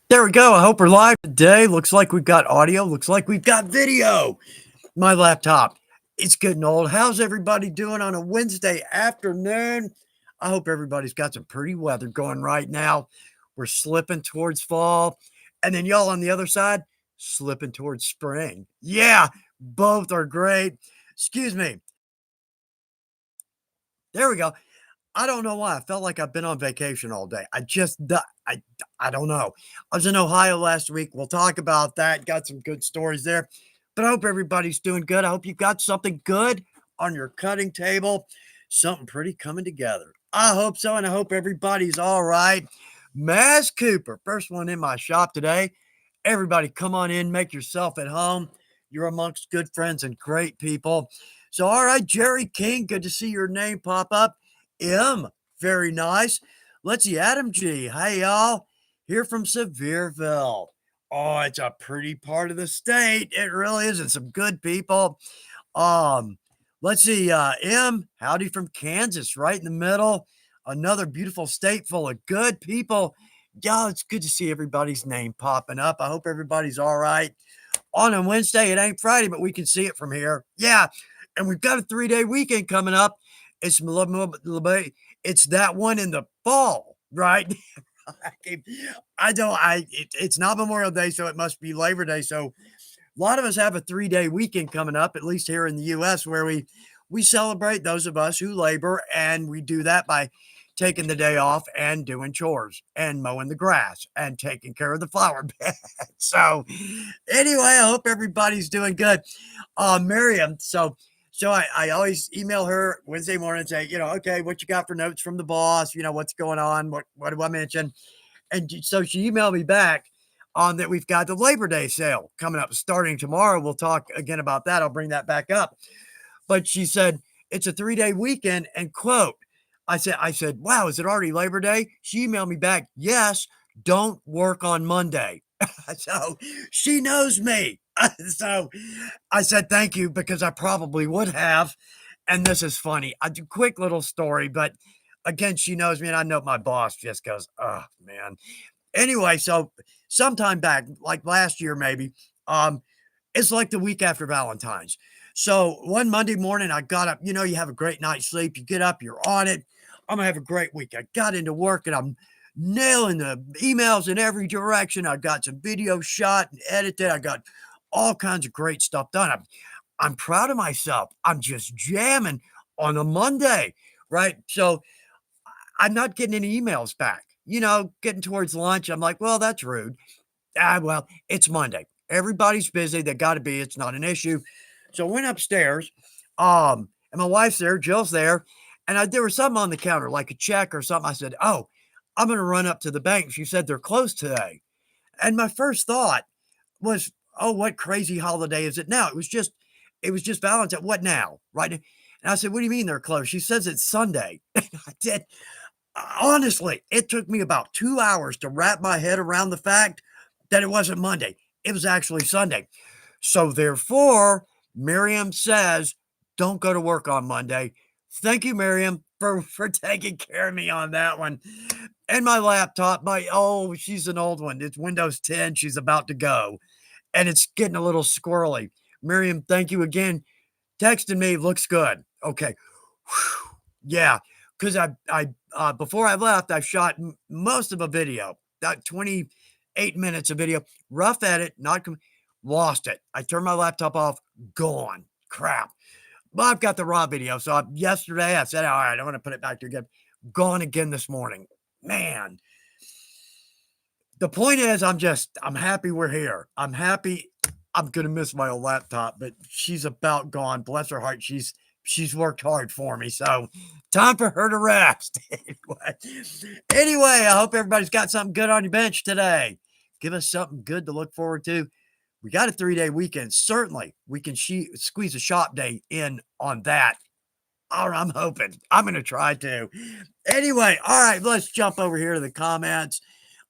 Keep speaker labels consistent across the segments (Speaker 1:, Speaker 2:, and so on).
Speaker 1: There we go. I hope we're live today. Looks like we've got audio. Looks like we've got video. My laptop. It's getting old. How's everybody doing on a Wednesday afternoon? I hope everybody's got some pretty weather going right now. We're slipping towards fall. And then y'all on the other side, slipping towards spring. Yeah, both are great. Excuse me. There we go. I don't know why. I felt like I've been on vacation all day. I I don't know. I was in Ohio last week. We'll talk about that. Got some good stories there. But I hope everybody's doing good. I hope you've got something good on your cutting table. Something pretty coming together. I hope so, and I hope everybody's all right. Maz Cooper, first one in my shop today. Everybody, come on in, make yourself at home. You're amongst good friends and great people. So, all right, Jerry King, good to see your name pop up. M, very nice. Let's see, Adam G. Hey, y'all. Here from Sevierville. Oh, it's a pretty part of the state. It really is. And some good people. Um, let's see, M, howdy from Kansas, right in the middle. Another beautiful state full of good people. Y'all, it's good to see everybody's name popping up. I hope everybody's all right. On a Wednesday, it ain't Friday, but we can see it from here. Yeah. And we've got a 3-day weekend coming up. It's it's that one in the fall, right? I don't it's not Memorial Day, so it must be Labor Day. So a lot of us have a 3-day weekend coming up, at least here in the US, where we celebrate those of us who labor, and we do that by taking the day off and doing chores and mowing the grass and taking care of the flower bed. So anyway, I hope everybody's doing good. Miriam, so I always email her Wednesday morning and say, okay, what you got for notes from the boss? What's going on? What do I mention? And so she emailed me back on that we've got the Labor Day sale coming up starting tomorrow. We'll talk again about that. I'll bring that back up. But she said it's a 3-day weekend and quote, I said, wow, is it already Labor Day? She emailed me back, yes, don't work on Monday. So she knows me. So I said, thank you, because I probably would have. And this is funny. I do quick little story, but again, she knows me and I know my boss just goes, oh man. Anyway, so sometime back, like last year maybe, it's like the week after Valentine's. So one Monday morning, I got up. You have a great night's sleep. You get up, you're on it. I'm gonna have a great week. I got into work and I'm nailing the emails in every direction. I got some video shot and edited. I got all kinds of great stuff done. I'm proud of myself. I'm just jamming on a Monday, right? So I'm not getting any emails back. Getting towards lunch, I'm like, well, that's rude. Well, it's Monday. Everybody's busy. They got to be. It's not an issue. So I went upstairs, and my wife's there, Jill's there, and there was something on the counter, like a check or something. I said, "Oh, I'm going to run up to the bank." She said they're closed today, and my first thought was, "Oh, what crazy holiday is it now?" It was just Valentine's. What now, right? And I said, "What do you mean they're closed?" She says it's Sunday. I did. Honestly, it took me about 2 hours to wrap my head around the fact that it wasn't Monday. It was actually Sunday. So therefore, Miriam says, don't go to work on Monday. Thank you, Miriam, for taking care of me on that one. And my laptop, she's an old one. It's Windows 10. She's about to go. And it's getting a little squirrely. Miriam, thank you again. Texting me looks good. Okay. Whew. Yeah. Because before I left, I shot most of a video, that 28 minutes of video, rough edit, lost it. I turned my laptop off, gone. Crap. But I've got the raw video. So yesterday I said, all right, I want to put it back together. Gone again this morning. Man. The point is, I'm happy we're here. I'm happy. I'm gonna miss my old laptop, but she's about gone. Bless her heart. She's worked hard for me. So time for her to rest. Anyway, I hope everybody's got something good on your bench today. Give us something good to look forward to. We got a 3-day weekend. Certainly, we can squeeze a shop day in on that. All right, I'm hoping. I'm going to try to. Anyway, all right, let's jump over here to the comments.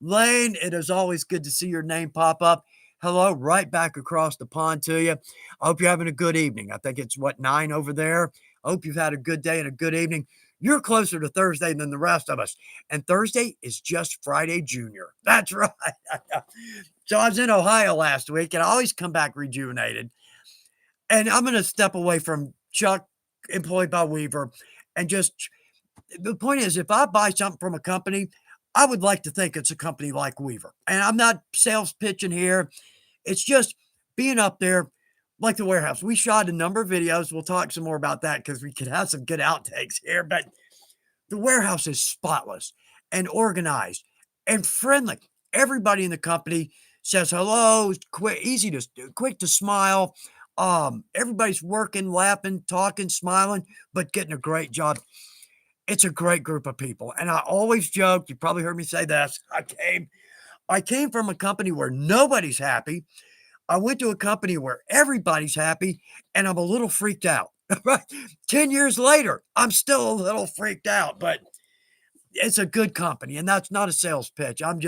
Speaker 1: Lane, it is always good to see your name pop up. Hello, right back across the pond to you. I hope you're having a good evening. I think it's 9 over there. I hope you've had a good day and a good evening. You're closer to Thursday than the rest of us. And Thursday is just Friday Junior. That's right. So I was in Ohio last week, and I always come back rejuvenated. And I'm going to step away from Chuck, employed by Weaver, and just the point is, if I buy something from a company, I would like to think it's a company like Weaver. And I'm not sales pitching here. It's just being up there like the warehouse. We shot a number of videos. We'll talk some more about that because we could have some good outtakes here. But the warehouse is spotless and organized and friendly. Everybody in the company says hello, quick, easy to quick to smile. Everybody's working, laughing, talking, smiling, but getting a great job. It's a great group of people. And I always joke, you probably heard me say this. I came from a company where nobody's happy. I went to a company where everybody's happy, and I'm a little freaked out. Right? 10 years later, I'm still a little freaked out, but it's a good company, and that's not a sales pitch. I'm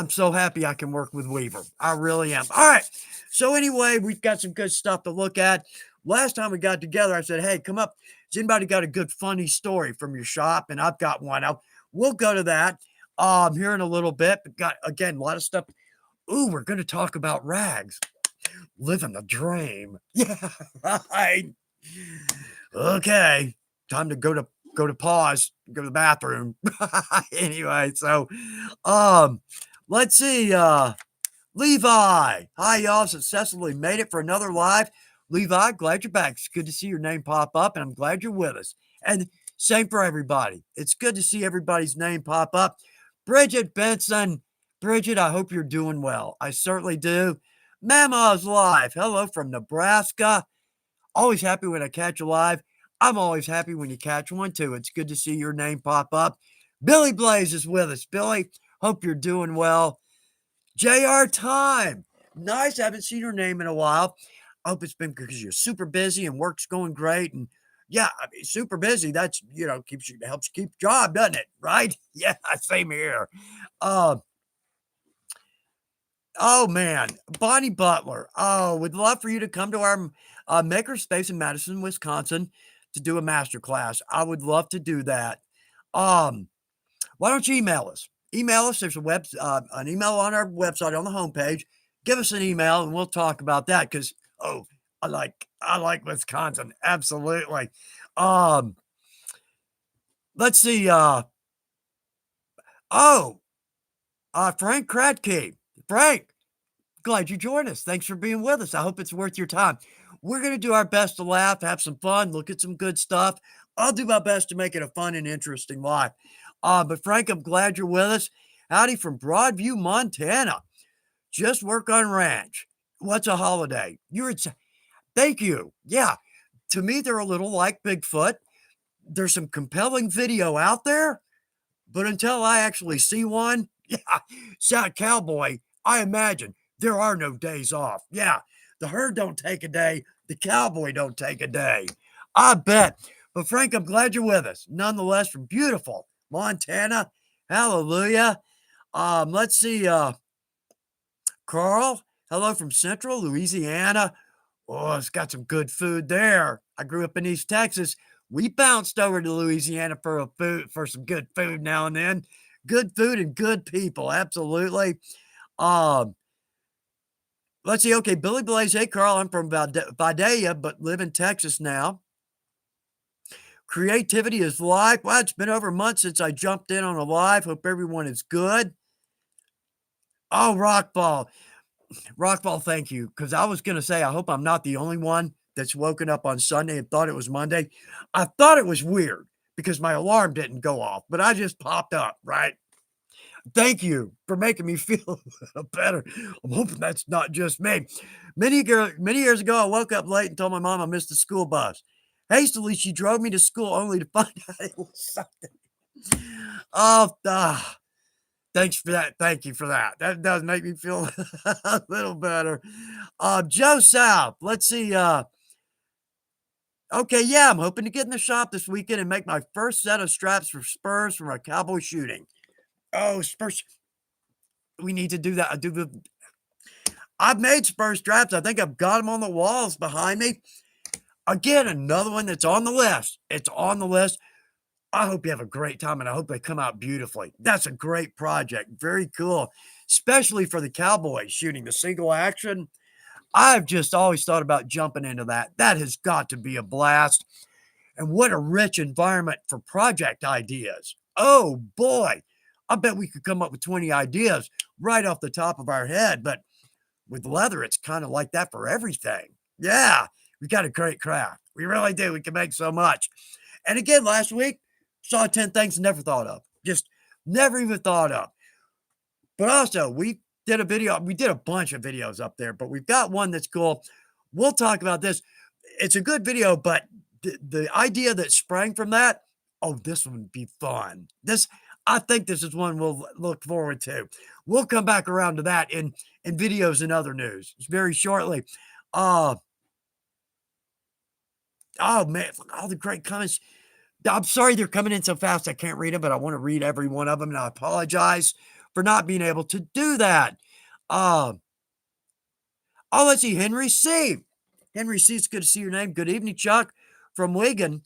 Speaker 1: so happy I can work with Weaver. I really am. All right. So anyway, we've got some good stuff to look at. Last time we got together, I said, hey, come up. Has anybody got a good funny story from your shop? And I've got one. We'll go to that here in a little bit. But got, again, a lot of stuff. Ooh, we're going to talk about rags. Living the dream. Yeah, right. Okay. Time to go to pause, go to the bathroom. Anyway, so let's see. Levi. Hi, y'all. Successfully made it for another live. Levi, glad you're back. It's good to see your name pop up, and I'm glad you're with us. And same for everybody. It's good to see everybody's name pop up. Bridget Benson. Bridget, I hope you're doing well. I certainly do. Mama's live. Hello from Nebraska. Always happy when I catch a live. I'm always happy when you catch one, too. It's good to see your name pop up. Billy Blaze is with us. Billy, hope you're doing well. JR Time. Nice. I haven't seen your name in a while. I hope it's been because you're super busy and work's going great. And yeah, I mean, super busy. That's, helps you keep your job, doesn't it? Right? Yeah, same here. Oh, man. Bonnie Butler. Oh, we'd love for you to come to our makerspace in Madison, Wisconsin to do a master class. I would love to do that. Why don't you email us? Email us. There's an email on our website on the homepage. Give us an email and we'll talk about that because, I like Wisconsin. Absolutely. Let's see. Frank Kratke. Frank, glad you joined us. Thanks for being with us. I hope it's worth your time. We're going to do our best to laugh, have some fun, look at some good stuff. I'll do my best to make it a fun and interesting life. But Frank, I'm glad you're with us. Howdy from Broadview, Montana. Just work on ranch. What's a holiday? Thank you. Yeah. To me, they're a little like Bigfoot. There's some compelling video out there, but until I actually see one, yeah, sound cowboy, I imagine there are no days off. Yeah, the herd don't take a day. The cowboy don't take a day. I bet. But Frank, I'm glad you're with us. Nonetheless, from beautiful Montana. Hallelujah. Let's see. Carl, hello from Central Louisiana. Oh, it's got some good food there. I grew up in East Texas. We bounced over to Louisiana for some good food now and then. Good food and good people. Absolutely. Let's see. Okay, Billy Blaze. Hey, Carl, I'm from Vidalia, but live in Texas now. Creativity is life. Well, it's been over a month since I jumped in on a live. Hope everyone is good. Oh, Rockball. Rockball, thank you. Because I was going to say, I hope I'm not the only one that's woken up on Sunday and thought it was Monday. I thought it was weird because my alarm didn't go off, but I just popped up, right? Thank you for making me feel better. I'm hoping that's not just me. Many years ago, I woke up late and told my mom I missed the school bus. Hastily, she drove me to school only to find out it was something. Oh, thanks for that. Thank you for that. That does make me feel a little better. Joe South, let's see. Okay, yeah, I'm hoping to get in the shop this weekend and make my first set of straps for Spurs for my cowboy shooting. Oh, Spurs. We need to do that. I've made Spurs straps. I think I've got them on the walls behind me. Again, another one that's on the list. It's on the list. I hope you have a great time, and I hope they come out beautifully. That's a great project. Very cool, especially for the cowboys shooting the single action. I've just always thought about jumping into that. That has got to be a blast. And what a rich environment for project ideas. Oh boy, I bet we could come up with 20 ideas right off the top of our head. But with leather, it's kind of like that for everything. Yeah, we got a great craft. We really do. We can make so much. And again, last week, saw 10 things never thought of. Just never even thought of. But also, we did a video. We did a bunch of videos up there, but we've got one that's cool. We'll talk about this. It's a good video, but the idea that sprang from that, oh, this one would be fun. I think this is one we'll look forward to. We'll come back around to that in videos and other news very shortly. Uh, oh man, all the great comments. I'm sorry they're coming in so fast I can't read them, but I want to read every one of them, and I apologize for not being able to do that. Uh, oh, let's see, Henry C. Henry C, it's good to see your name. Good evening, Chuck from Wigan.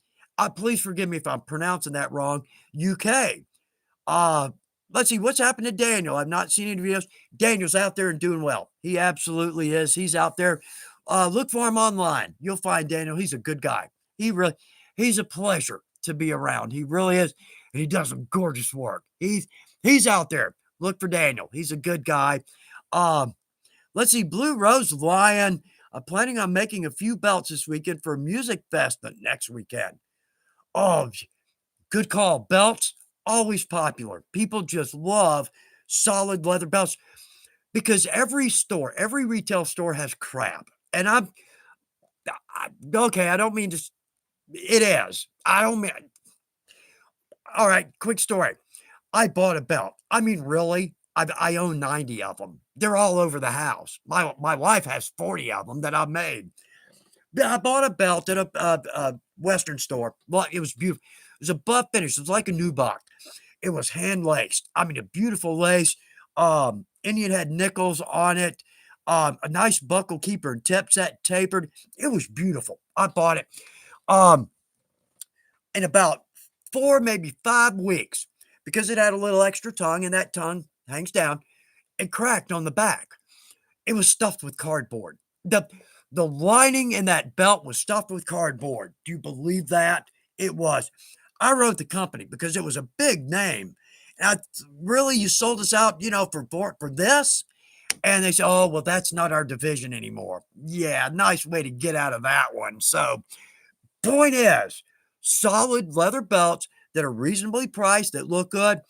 Speaker 1: Please forgive me if I'm pronouncing that wrong. UK. Uh, let's see, what's happened to Daniel? I've not seen any videos. Daniel's out there and doing well. He absolutely is. He's out there. Look for him online. You'll find Daniel. He's a good guy. He's a pleasure to be around. He really is. And he does some gorgeous work. He's out there. Look for Daniel. He's a good guy. Let's see, Blue Rose Lion. I'm planning on making a few belts this weekend for a music fest the next weekend. Oh, good call. Belts, always popular. People just love solid leather belts because every retail store has crap. And okay, I don't mean to, it is. I don't mean, all right, quick story. I bought a belt. I mean, really? I own 90 of them. They're all over the house. My wife has 40 of them that I made. I bought a belt at a Western store. Well, it was beautiful. It was a buff finish. It was like a new box. It was hand laced. I mean, a beautiful lace. Indian had nickels on it. A nice buckle keeper and tip set tapered. It was beautiful. I bought it. In about 4, maybe 5 weeks, because it had a little extra tongue, and that tongue hangs down. It cracked on the back. It was stuffed with cardboard. The lining in that belt was stuffed with cardboard. Do you believe that? It was. I wrote the company because it was a big name. And really, you sold us out, for this? And they said, oh, well, that's not our division anymore. Yeah, nice way to get out of that one. So, point is, solid leather belts that are reasonably priced, that look good,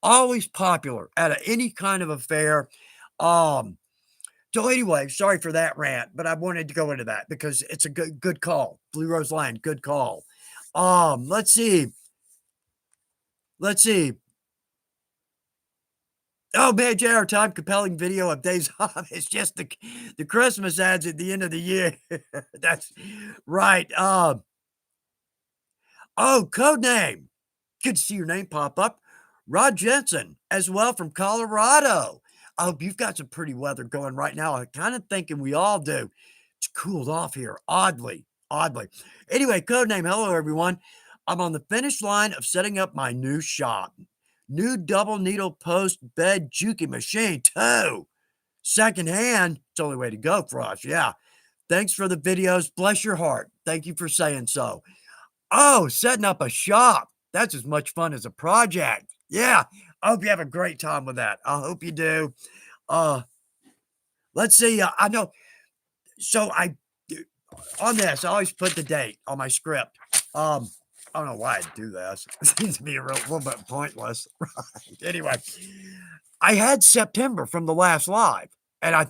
Speaker 1: always popular at any kind of affair. So anyway, sorry for that rant, but I wanted to go into that because it's a good call. Blue Rose Line, good call. Let's see. Oh man, JR, time compelling video of days off. It's just the Christmas ads at the end of the year. That's right. Code name. Good to see your name pop up. Rod Jensen, as well, from Colorado. I hope you've got some pretty weather going right now. I'm kind of thinking we all do. It's cooled off here, oddly. Anyway, code name. Hello, everyone. I'm on the finish line of setting up my new shop. New double needle post bed juki machine, too. Secondhand, it's the only way to go for us. Yeah. Thanks for the videos. Bless your heart. Thank you for saying so. Oh, setting up a shop. That's as much fun as a project. Yeah. I hope you have a great time with that. I hope you do. Let's see. I know. So on this, I always put the date on my script. I don't know why I do this. It seems to be a little bit pointless. Right. Anyway, I had September from the last live, and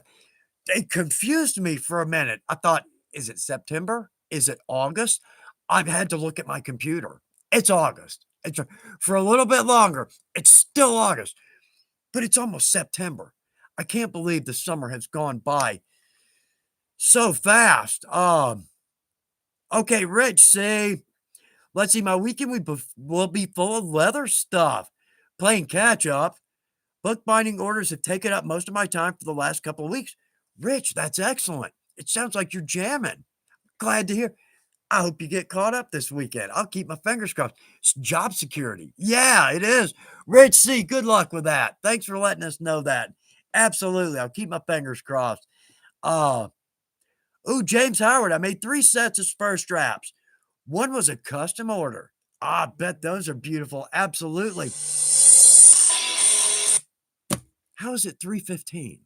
Speaker 1: it confused me for a minute. I thought, is it September? Is it August? I've had to look at my computer. It's August. It's for a little bit longer. It's still August, but it's almost September. I can't believe the summer has gone by so fast. Okay, Rich, see. Let's see. My weekend will be full of leather stuff. Playing catch up. Bookbinding orders have taken up most of my time for the last couple of weeks. Rich, that's excellent. It sounds like you're jamming. Glad to hear. I hope you get caught up this weekend. I'll keep my fingers crossed. It's job security. Yeah, it is. Rich C, good luck with that. Thanks for letting us know that. Absolutely. I'll keep my fingers crossed. Uh, James Howard, I made 3 sets of spur straps. One was a custom order. I bet those are beautiful. Absolutely. How is it 3:15?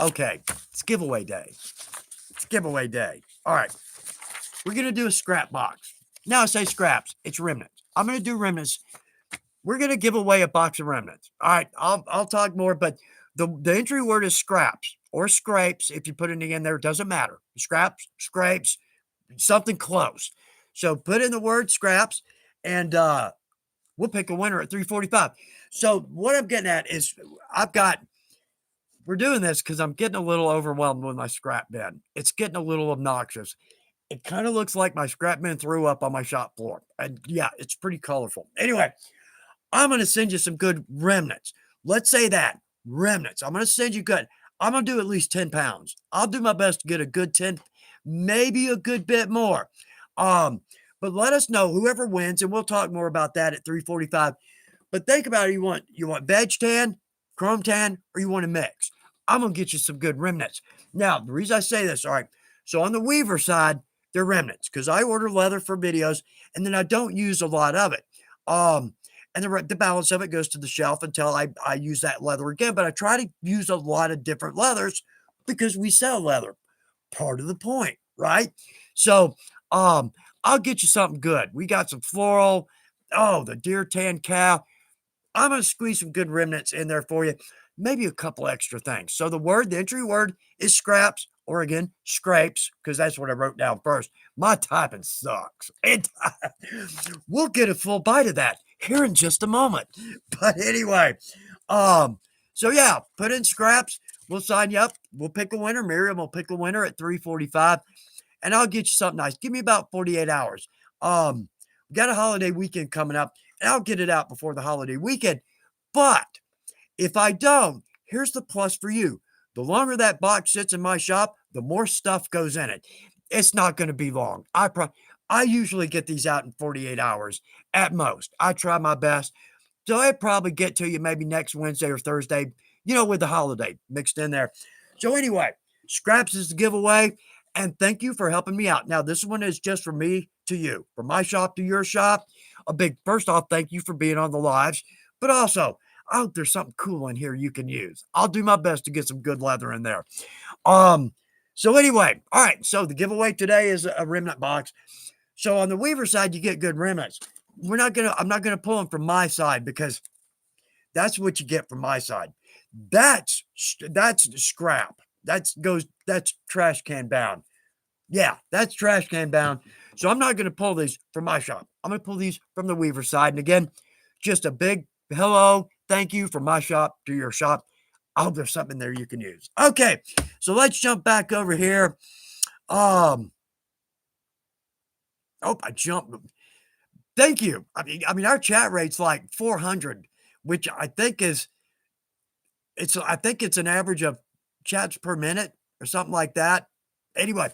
Speaker 1: Okay, it's giveaway day. It's giveaway day. All right, we're gonna do a scrap box. Now I say scraps, it's remnants. I'm gonna do remnants. We're gonna give away a box of remnants. All right, I'll talk more, but the entry word is scraps or scrapes. If you put anything in there, it doesn't matter. Scraps, scrapes, something close. So put in the word scraps, and we'll pick a winner at 3:45. So what I'm getting at is I've got we're doing this because I'm getting a little overwhelmed with my scrap bin. It's getting a little obnoxious. It kind of looks like my scrap bin threw up on my shop floor. And yeah, it's pretty colorful. Anyway, I'm going to send you some good remnants. Let's say that remnants. I'm going to send you good. I'm going to do at least 10 pounds. I'll do my best to get a good 10, maybe a good bit more. But let us know whoever wins, and we'll talk more about that at 3:45. But think about it. You want veg tan, chrome tan, or you want a mix? I'm gonna get you some good remnants. Now, the reason I say this, all right. So on the weaver side, they're remnants because I order leather for videos, and then I don't use a lot of it. And the balance of it goes to the shelf until I use that leather again. But I try to use a lot of different leathers because we sell leather. Part of the point, right? So, I'll get you something good. We got some floral. Oh, the deer tan cow. I'm going to squeeze some good remnants in there for you. Maybe a couple extra things. So the entry word is scraps, or again, scrapes, because that's what I wrote down first. My typing sucks. We'll get a full bite of that here in just a moment. But anyway, so yeah, put in scraps. We'll sign you up. We'll pick a winner. Miriam will pick a winner at 3:45, and I'll get you something nice. Give me about 48 hours. We got a holiday weekend coming up, and I'll get it out before the holiday weekend. But if I don't, here's the plus for you. The longer that box sits in my shop, the more stuff goes in it. It's not going to be long. I usually get these out in 48 hours at most. I try my best. So I probably get to you maybe next Wednesday or Thursday, with the holiday mixed in there. So anyway, scraps is the giveaway. And thank you for helping me out. Now, this one is just from me to you, from my shop to your shop. A big, first off, thank you for being on the lives. But also, I hope there's something cool in here you can use. I'll do my best to get some good leather in there. So anyway, all right. So the giveaway today is a remnant box. So on the weaver side, you get good remnants. I'm not gonna pull them from my side because that's what you get from my side. That's scrap. That's trash can bound. Yeah, that's trash can bound. So I'm not gonna pull these from my shop. I'm gonna pull these from the weaver side. And again, just a big hello, thank you from my shop to your shop. I hope there's something there you can use. Okay, so let's jump back over here. I jumped. Thank you. I mean, our chat rate's like 400, which I think it's an average of chats per minute or something like that. Anyway,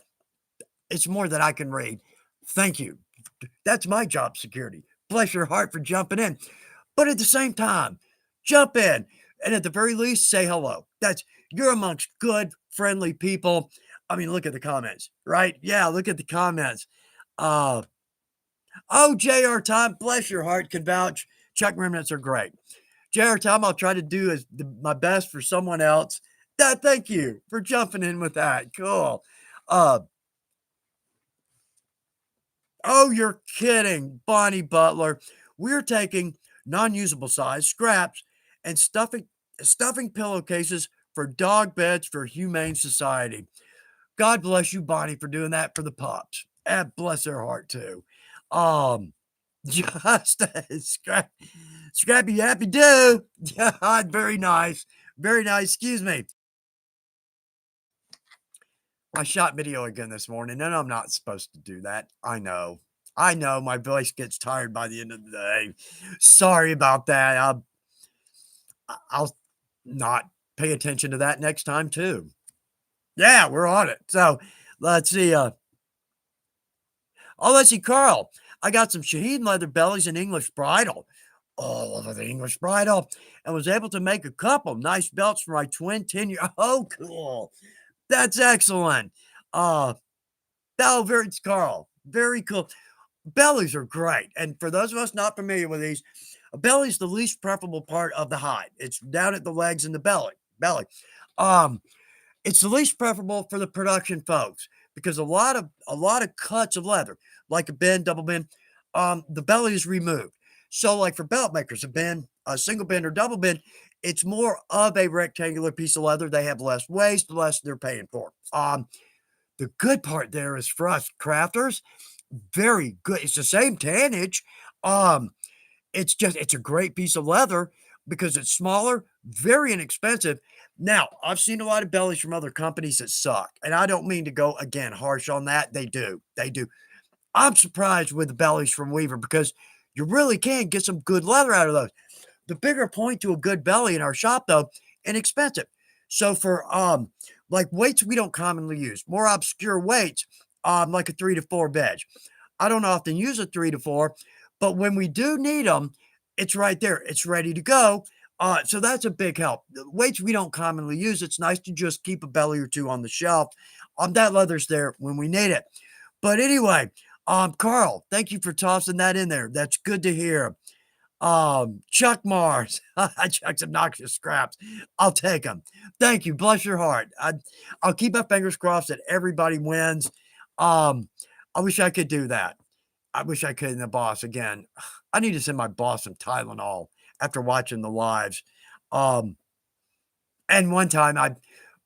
Speaker 1: it's more than I can read. Thank you. That's my job security. Bless your heart for jumping in. But at the same time, jump in and at the very least say hello. You're amongst good, friendly people. I mean, look at the comments, right? Yeah, look at the comments. Uh JR Time, bless your heart, can vouch. Chuck remnants are great. JR Time, I'll try to do my best for someone else. Thank you for jumping in with that. Cool. Uh, oh, you're kidding, Bonnie Butler. We're taking non-usable size scraps and stuffing pillowcases for dog beds for Humane Society. God bless you, Bonnie, for doing that for the pups. And bless their heart too. Um, just scrappy happy do. Yeah, very nice. Very nice. Excuse me. I shot video again this morning, and I'm not supposed to do that. I know. I know my voice gets tired by the end of the day. Sorry about that. I'll not pay attention to that next time too. Yeah, we're on it. So Let's see, let's see, Carl. I got some Shaheen leather bellies and English bridle. Oh, I love the English bridle. And was able to make a couple nice belts for my twin 10-year. Oh, cool. That's excellent. Uh, oh, very, Carl. Very cool. Bellies are great. And for those of us not familiar with these, a belly is the least preferable part of the hide. It's down at the legs and the belly. Um, it's the least preferable for the production folks because a lot of cuts of leather, like a bend, double bend, the belly is removed. So, like for belt makers, a bend, a single bend or double bend, it's more of a rectangular piece of leather. They have less waste, the less they're paying for. The good part there is for us crafters, very good. It's the same tannage. Um, it's a great piece of leather because it's smaller, very inexpensive. Now, I've seen a lot of bellies from other companies that suck, and I don't mean to go again harsh on that. They do. They do. I'm surprised with the bellies from Weaver because you really can get some good leather out of those. The bigger point to a good belly in our shop, though, inexpensive. So for like weights we don't commonly use, more obscure weights, like a 3 to 4 veg. I don't often use a 3 to 4, but when we do need them, it's right there. It's ready to go. So that's a big help. The weights we don't commonly use, it's nice to just keep a belly or two on the shelf. That leather's there when we need it. But anyway, Carl, thank you for tossing that in there. That's good to hear. Chuck Mars. Chuck's obnoxious scraps. I'll take them. Thank you. Bless your heart. I'll keep my fingers crossed that everybody wins. Um, I wish I could do that. I wish I could in the boss again. I need to send my boss some Tylenol after watching the lives. Um, and one time I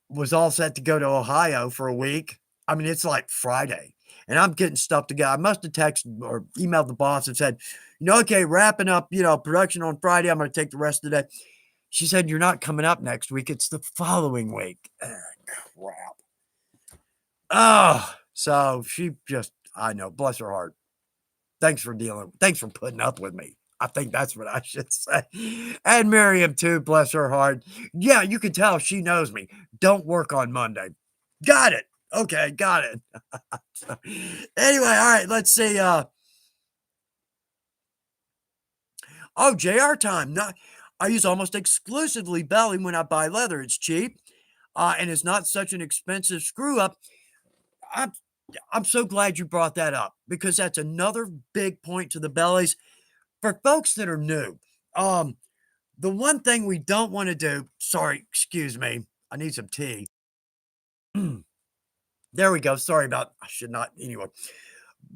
Speaker 1: was all set to go to Ohio for a week. I mean, it's like Friday, and I'm getting stuff together. I must have texted or emailed the boss and said, okay, wrapping up, production on Friday. I'm going to take the rest of the day. She said, you're not coming up next week. It's the following week. Crap. Oh, so she just, I know, bless her heart. Thanks for putting up with me. I think that's what I should say. And Miriam, too, bless her heart. Yeah, you can tell she knows me. Don't work on Monday. Got it. Okay, got it. So, anyway, all right, let's see. JR time. Not, I use almost exclusively belly when I buy leather. It's cheap, and it's not such an expensive screw up. I'm I'm so glad you brought that up because that's another big point to the bellies for folks that are new. Um, the one thing we don't want to do. Sorry, excuse me. I need some tea. There we go. Sorry about. I should not. Anyway,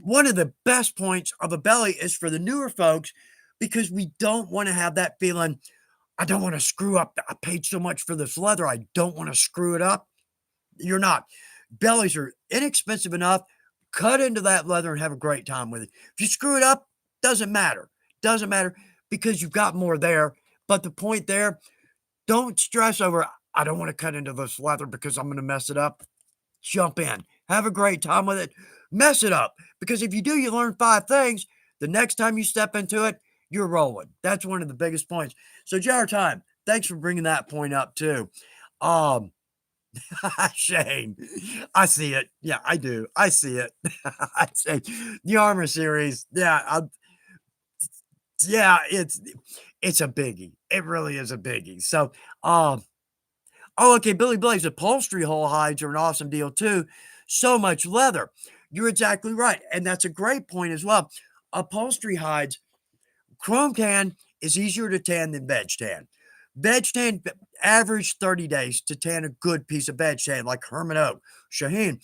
Speaker 1: one of the best points of a belly is for the newer folks because we don't want to have that feeling. I don't want to screw up. I paid so much for this leather. I don't want to screw it up. You're not. Bellies are inexpensive enough. Cut into that leather and have a great time with it. If you screw it up, doesn't matter. Doesn't matter because you've got more there. But the point there, don't stress over, I don't want to cut into this leather because I'm going to mess it up. Jump in. Have a great time with it. Mess it up. Because if you do, you learn 5 things. The next time you step into it, you're rolling. That's one of the biggest points. So, Jar Time, thanks for bringing that point up too. Um, Shane, I see it. Yeah, I do. I see it. I say the Armor series. Yeah, yeah, it's a biggie. It really is a biggie. So, okay, Billy Blaze, upholstery whole hides are an awesome deal too. So much leather. You're exactly right, and that's a great point as well. Upholstery hides, chrome tan is easier to tan than veg tan. Veg tan average 30 days to tan a good piece of veg tan like Herman Oak, Shaheen.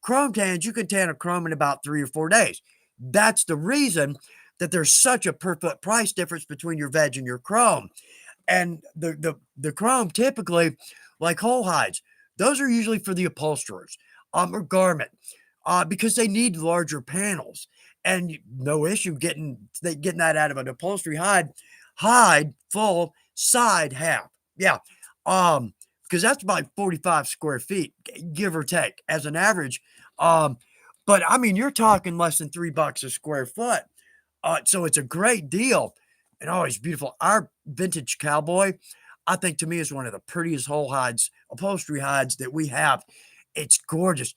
Speaker 1: Chrome tans, you can tan a chrome in about 3 or 4 days. That's the reason that there's such a per foot price difference between your veg and your chrome. And the chrome typically, like whole hides, those are usually for the upholsterers or garment because they need larger panels. And no issue getting that out of an upholstery hide full side half. Yeah. Because that's about 45 square feet, give or take, as an average. Um, but I mean, you're talking less than $3 a square foot. So it's a great deal. And always beautiful. Our vintage cowboy, I think to me is one of the prettiest whole hides, upholstery hides that we have. It's gorgeous.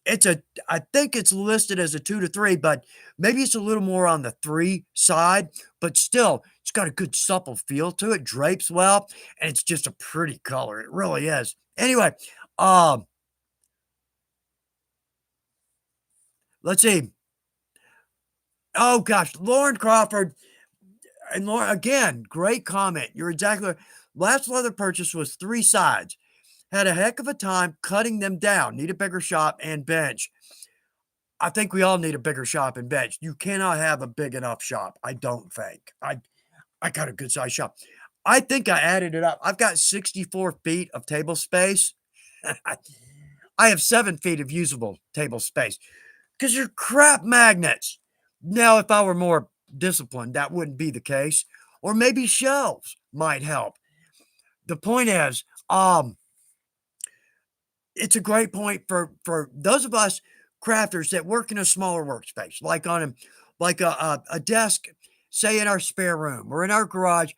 Speaker 1: It's a I think it's listed as a 2 to 3, but maybe it's a little more on the 3 side, but still, it's got a good supple feel to it, drapes well, and it's just a pretty color, it really is. Anyway, um, let's see. Oh gosh, Lauren Crawford and Lauren again, great comment. You're exactly right. Last leather purchase was 3 sides. Had a heck of a time cutting them down. Need a bigger shop and bench. I think we all need a bigger shop and bench. You cannot have a big enough shop, I don't think. I got a good size shop. I think I added it up. I've got 64 feet of table space. I have 7 feet of usable table space because you're crap magnets. Now, if I were more disciplined, that wouldn't be the case. Or maybe shelves might help. The point is, it's a great point for those of us crafters that work in a smaller workspace, like on a desk, say in our spare room or in our garage.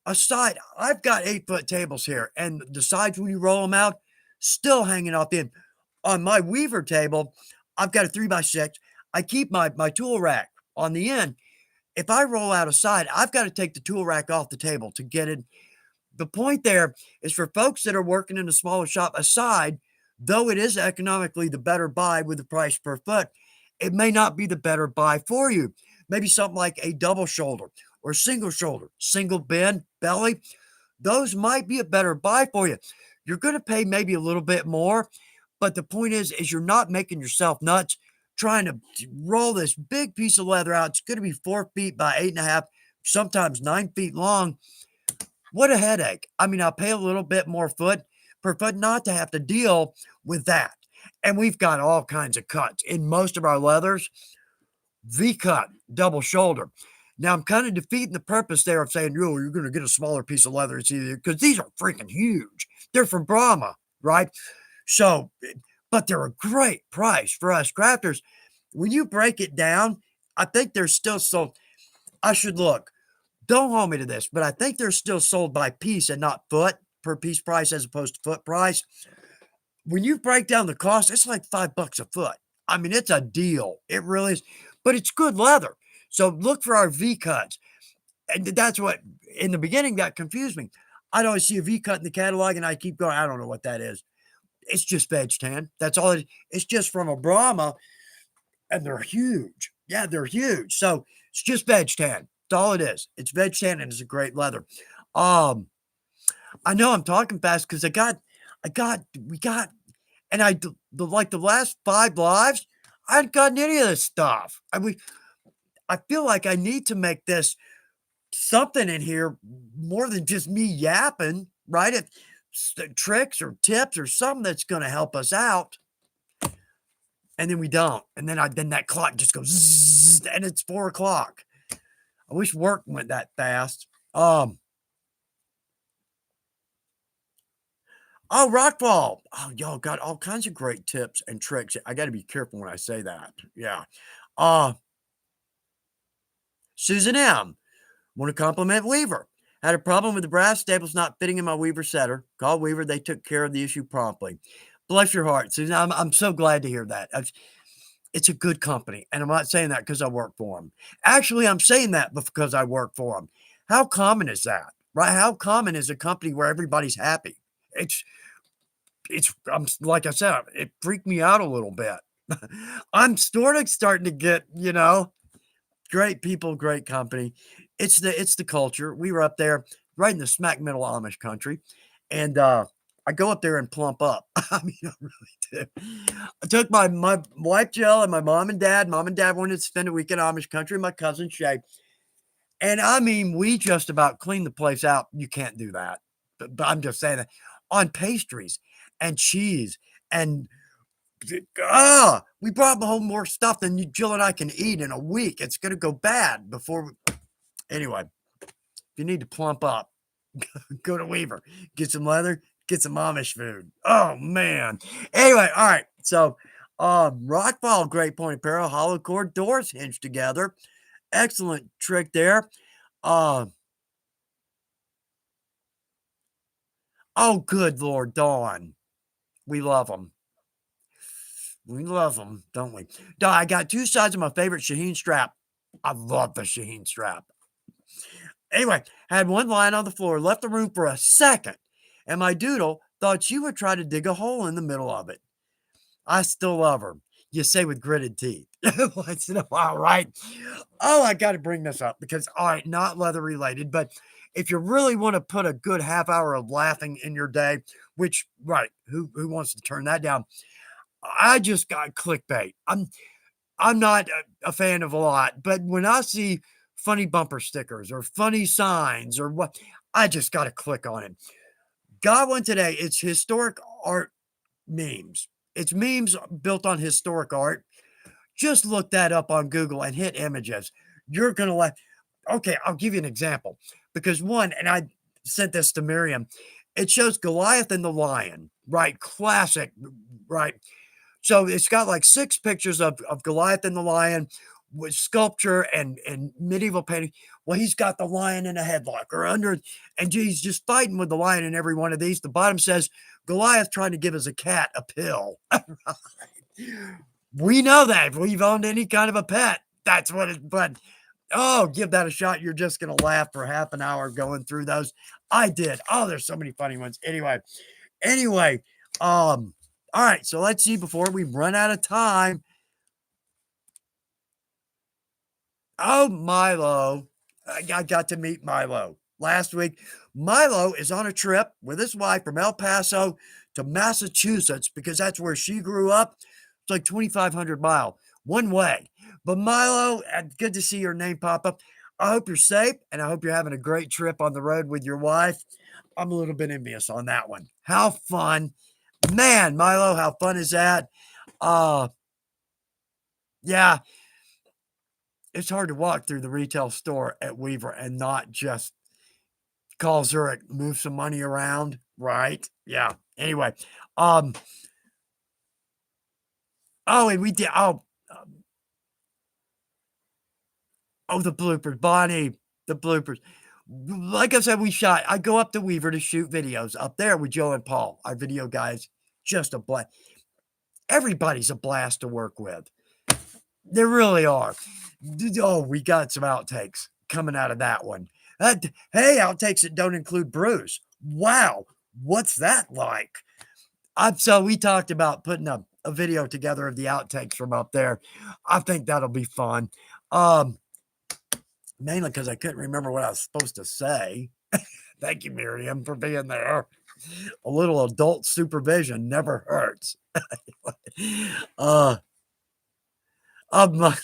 Speaker 1: A side, I've got 8-foot tables here, and the sides when you roll them out, still hanging off the end. On my weaver table, I've got a 3 by 6. I keep my tool rack on the end. If I roll out a side, I've got to take the tool rack off the table to get it. The point there is for folks that are working in a smaller shop, aside, though it is economically the better buy with the price per foot, it may not be the better buy for you. Maybe something like a double shoulder or single shoulder, single bend, belly. Those might be a better buy for you. You're going to pay maybe a little bit more, but the point is you're not making yourself nuts trying to roll this big piece of leather out. It's going to be 4 feet by 8.5, sometimes 9 feet long. What a headache. I mean, I'll pay a little bit more foot per foot not to have to deal with that. And we've got all kinds of cuts in most of our leathers. V cut, double shoulder. Now I'm kind of defeating the purpose there of saying, oh, you're going to get a smaller piece of leather. It's either because these are freaking huge. They're from Brahma, right? So, but they're a great price for us crafters. When you break it down, I think they're still sold. I should look. Don't hold me to this, but I think they're still sold by piece and not foot per piece price as opposed to foot price. When you break down the cost, it's like $5 a foot. I mean, it's a deal. It really is, but it's good leather. So look for our V cuts. And that's what in the beginning that confused me. I'd always see a V cut in the catalog and I keep going, I don't know what that is. It's just veg tan. That's all it is. It's just from a Brahma and they're huge. Yeah, they're huge. So it's just veg tan. That's all it is. It's veg tan and it's a great leather. Um, I know I'm talking fast because we got, and like the last 5 lives, I hadn't gotten any of this stuff. I feel like I need to make this something in here more than just me yapping, right? If tricks or tips or something that's going to help us out, and then we don't, and then that clock just goes, zzz, and it's 4 o'clock. I wish work went that fast. Oh, Rockfall. Oh, y'all got all kinds of great tips and tricks. I got to be careful when I say that. Yeah. Uh, Susan M. Want to compliment Weaver. Had a problem with the brass staples not fitting in my Weaver setter. Called Weaver. They took care of the issue promptly. Bless your heart, Susan. I'm so glad to hear that. It's a good company. And I'm not saying that because I work for them. Actually, I'm saying that because I work for them. How common is that? Right? How common is a company where everybody's happy? It's I'm like I said, it freaked me out a little bit. I'm sort of starting to get, great people, great company. It's the culture. We were up there right in the smack middle of Amish country, and I go up there and plump up. I mean, I really do. I took my wife Jill and my mom and dad. Mom and dad wanted to spend a week in Amish country. My cousin Shay, and I mean, we just about cleaned the place out. You can't do that, but I'm just saying that on pastries and cheese and we brought home more stuff than Jill and I can eat in a week. It's gonna go bad before anyway. If you need to plump up, go to Weaver, get some leather, get some Amish food. Oh man. Anyway, all right. So Rockfall, great point apparel, hollow core doors hinged together. Excellent trick there. Uh oh, good Lord, Dawn. We love them. We love them, don't we? Duh, I got 2 sides of my favorite Shaheen strap. I love the Shaheen strap. Anyway, had one lying on the floor, left the room for a second, and my doodle thought she would try to dig a hole in the middle of it. I still love her. You say with gritted teeth. Once in a while, right? Oh, I got to bring this up because, all right, not leather related, but if you really want to put a good half hour of laughing in your day, which, right, who wants to turn that down? I just got clickbait. I'm not a fan of a lot, but when I see funny bumper stickers or funny signs or what, I just got to click on it. Got one today. It's historic art memes. It's memes built on historic art. Just look that up on Google and hit images. You're going to laugh. Okay, I'll give you an example because one, and I sent this to Miriam, it shows Goliath and the lion, right? Classic, right? So it's got like 6 pictures of Goliath and the lion with sculpture and medieval painting. Well, he's got the lion in a headlock or under, and he's just fighting with the lion in every one of these. The bottom says Goliath trying to give his a cat a pill. We know that if we've owned any kind of a pet, that's what it. But oh, give that a shot. You're just gonna laugh for half an hour going through those. I did. Oh, there's so many funny ones. Anyway, all right, so let's see before we run out of time. Oh, Milo. I got to meet Milo last week. Milo is on a trip with his wife from El Paso to Massachusetts because that's where she grew up. It's like 2,500 mile one way. But Milo, good to see your name pop up. I hope you're safe and I hope you're having a great trip on the road with your wife. I'm a little bit envious on that one. How fun. Man, Milo, how fun is that? Yeah, it's hard to walk through the retail store at Weaver and not just call Zurich, move some money around, right? Yeah. Anyway, um, oh, and we did. Oh, the bloopers, Bonnie, the bloopers. Like I said, I go up to Weaver to shoot videos up there with Joe and Paul, our video guys. Just a blast. Everybody's a blast to work with. They really are. Oh, we got some outtakes coming out of that one. Hey, outtakes that don't include Bruce. Wow, what's that like? So we talked about putting a video together of the outtakes from up there. I think that'll be fun. Mainly because I couldn't remember what I was supposed to say. Thank you, Miriam, for being there. A little adult supervision never hurts. uh, my,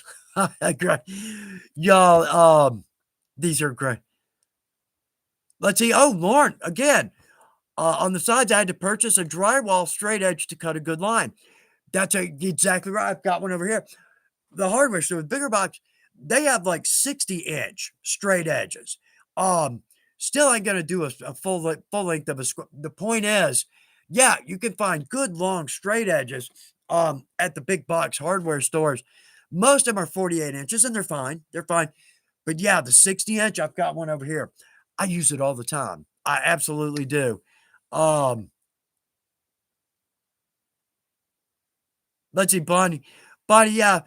Speaker 1: great. Y'all, these are great. Let's see. Oh, Lauren, again, on the sides, I had to purchase a drywall straight edge to cut a good line. That's exactly right. I've got one over here. The hardware store with bigger box, they have like 60-inch straight edges. Still ain't gonna do a full length of a square. The point is, yeah, you can find good long straight edges at the big box hardware stores. Most of them are 48 inches and they're fine. They're fine. But yeah, the 60-inch, I've got one over here. I use it all the time. I absolutely do. Um, let's see, Bonnie. Bonnie, yeah,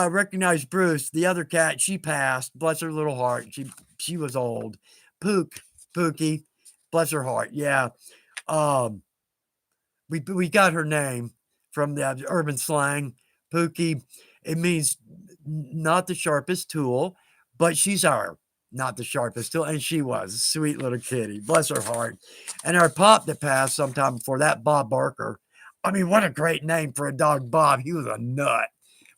Speaker 1: recognized Bruce, the other cat. She passed. Bless her little heart. She was old. Pookie, bless her heart. Yeah. Um, we got her name from the urban slang. Pookie. It means not the sharpest tool, but she's our not the sharpest tool, and she was a sweet little kitty. Bless her heart. And our pup that passed sometime before that, Bob Barker. I mean, what a great name for a dog, Bob. He was a nut.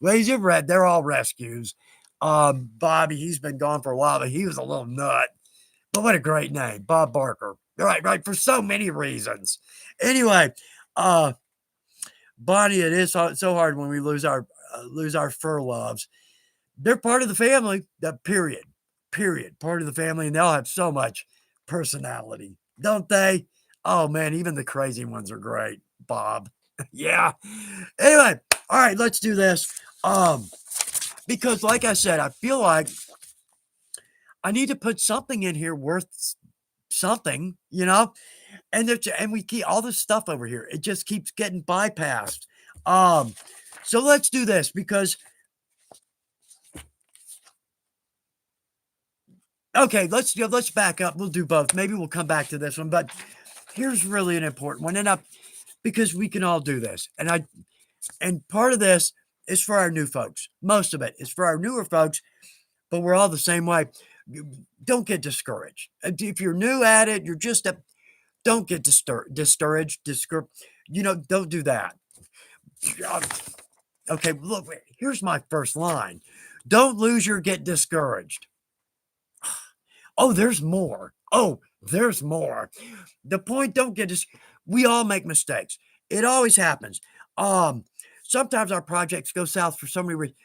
Speaker 1: Ladies, you've read, they're all rescues. Bobby, he's been gone for a while, but he was a little nut. But what a great name, Bob Barker. Right, for so many reasons. Anyway, Bonnie, it is so hard when we lose our fur loves. They're part of the family. That period. Part of the family, and they'll have so much personality, don't they? Oh man, even the crazy ones are great. Bob. Yeah. Anyway, all right, let's do this. Because like I said, I feel like I need to put something in here worth something, and we keep all this stuff over here. It just keeps getting bypassed. So let's do this because okay, let's back up. We'll do both. Maybe we'll come back to this one, but here's really an important one, and because we can all do this, and part of this is for our new folks. Most of it is for our newer folks, but we're all the same way. Don't get discouraged. If you're new at it, you're just a don't get discouraged. Don't do that. Okay, look, here's my first line. Don't lose your get discouraged. Oh, there's more. Oh, there's more. The point, don't get dis we all make mistakes. It always happens. Um, Sometimes our projects go south for so many reasons.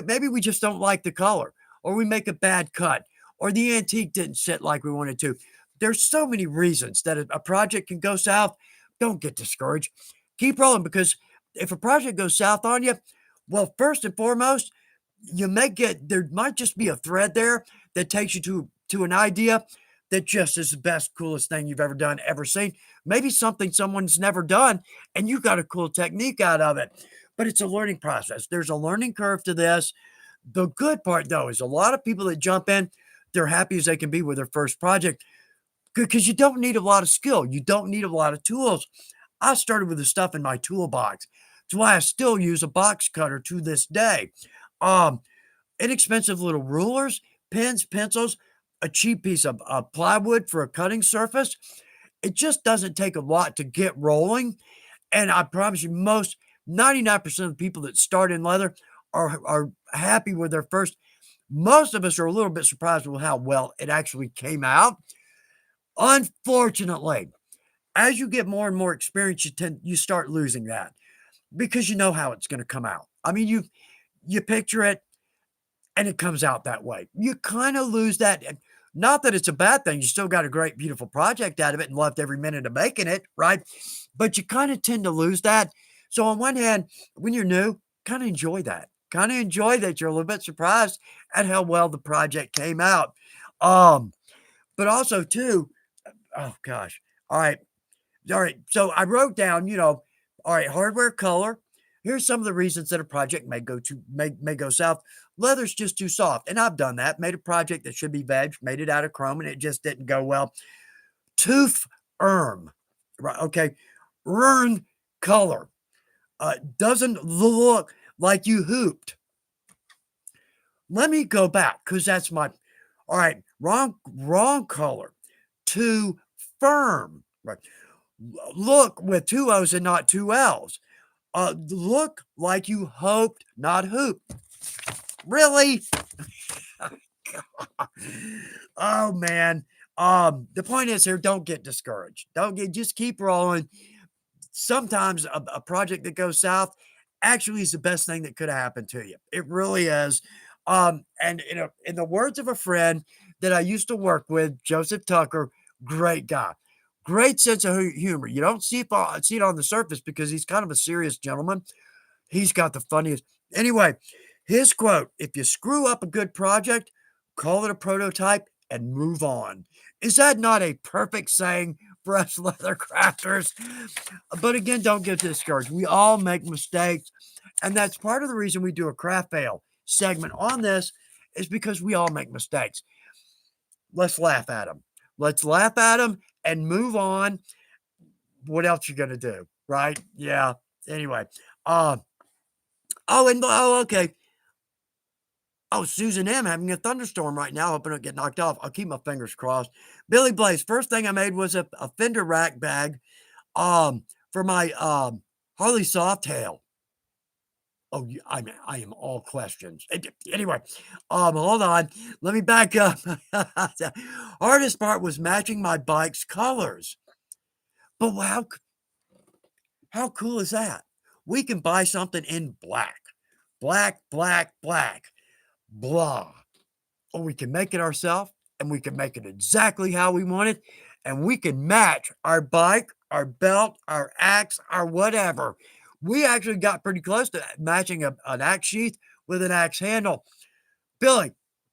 Speaker 1: Maybe we just don't like the color, or we make a bad cut, or the antique didn't sit like we wanted to. There's so many reasons that a project can go south. Don't get discouraged. Keep rolling because if a project goes south on you, well, first and foremost, there might just be a thread there that takes you to an idea that just is the best, coolest thing you've ever done, ever seen. Maybe something someone's never done, and you got a cool technique out of it. But it's a learning process. There's a learning curve to this. The good part, though, is a lot of people that jump in, they're happy as they can be with their first project because you don't need a lot of skill. You don't need a lot of tools. I started with the stuff in my toolbox. That's why I still use a box cutter to this day. Um, Inexpensive little rulers, pens, pencils, a cheap piece of plywood for a cutting surface. It just doesn't take a lot to get rolling. And I promise you, 99% of the people that start in leather are happy with their first. Most of us are a little bit surprised with how well it actually came out. Unfortunately, as you get more and more experience, you start losing that because you know how it's going to come out. I mean, you picture it and it comes out that way. You kind of lose that. Not that it's a bad thing. You still got a great, beautiful project out of it and loved every minute of making it, right? But you kind of tend to lose that. So on one hand, when you're new, kind of enjoy that. Kind of enjoy that you're a little bit surprised at how well the project came out. Um, but also too, oh gosh. All right. All right. So I wrote down, all right, hardware, color. Here's some of the reasons that a project may go south. Leather's just too soft. And I've done that. Made a project that should be veg, made it out of chrome, and it just didn't go well. Tooth erm. Right. Okay. Rern color. Doesn't look like you hooped. Let me go back because that's my all right. Wrong color. Too firm. Right. Look with two O's and not two L's. Look like you hoped, not hoop. Really? Oh man. The point is here, don't get discouraged. Just keep rolling. Sometimes a project that goes south actually is the best thing that could have happened to you. It really is. And in the words of a friend that I used to work with, Joseph Tucker, great guy. Great sense of humor. You don't see it on the surface because he's kind of a serious gentleman. He's got the funniest. Anyway, his quote, if you screw up a good project, call it a prototype and move on. Is that not a perfect saying for us leather crafters? But again, don't get discouraged. We all make mistakes. And that's part of the reason we do a craft fail segment on this is because we all make mistakes. Let's laugh at them. Let's laugh at them and move on. What else you gonna do, right? Yeah. Anyway, okay. Oh, Susan M having a thunderstorm right now. Hoping it get knocked off. I'll keep my fingers crossed. Billy Blaze. First thing I made was a fender rack bag, for my Harley Softail. Oh, I am all questions. Anyway, hold on. Let me back up. Hardest part was matching my bike's colors. But how cool is that? We can buy something in black, black, black, black, blah. Or we can make it ourselves and we can make it exactly how we want it. And we can match our bike, our belt, our axe, our whatever. We actually got pretty close to matching an axe sheath with an axe handle. Billy,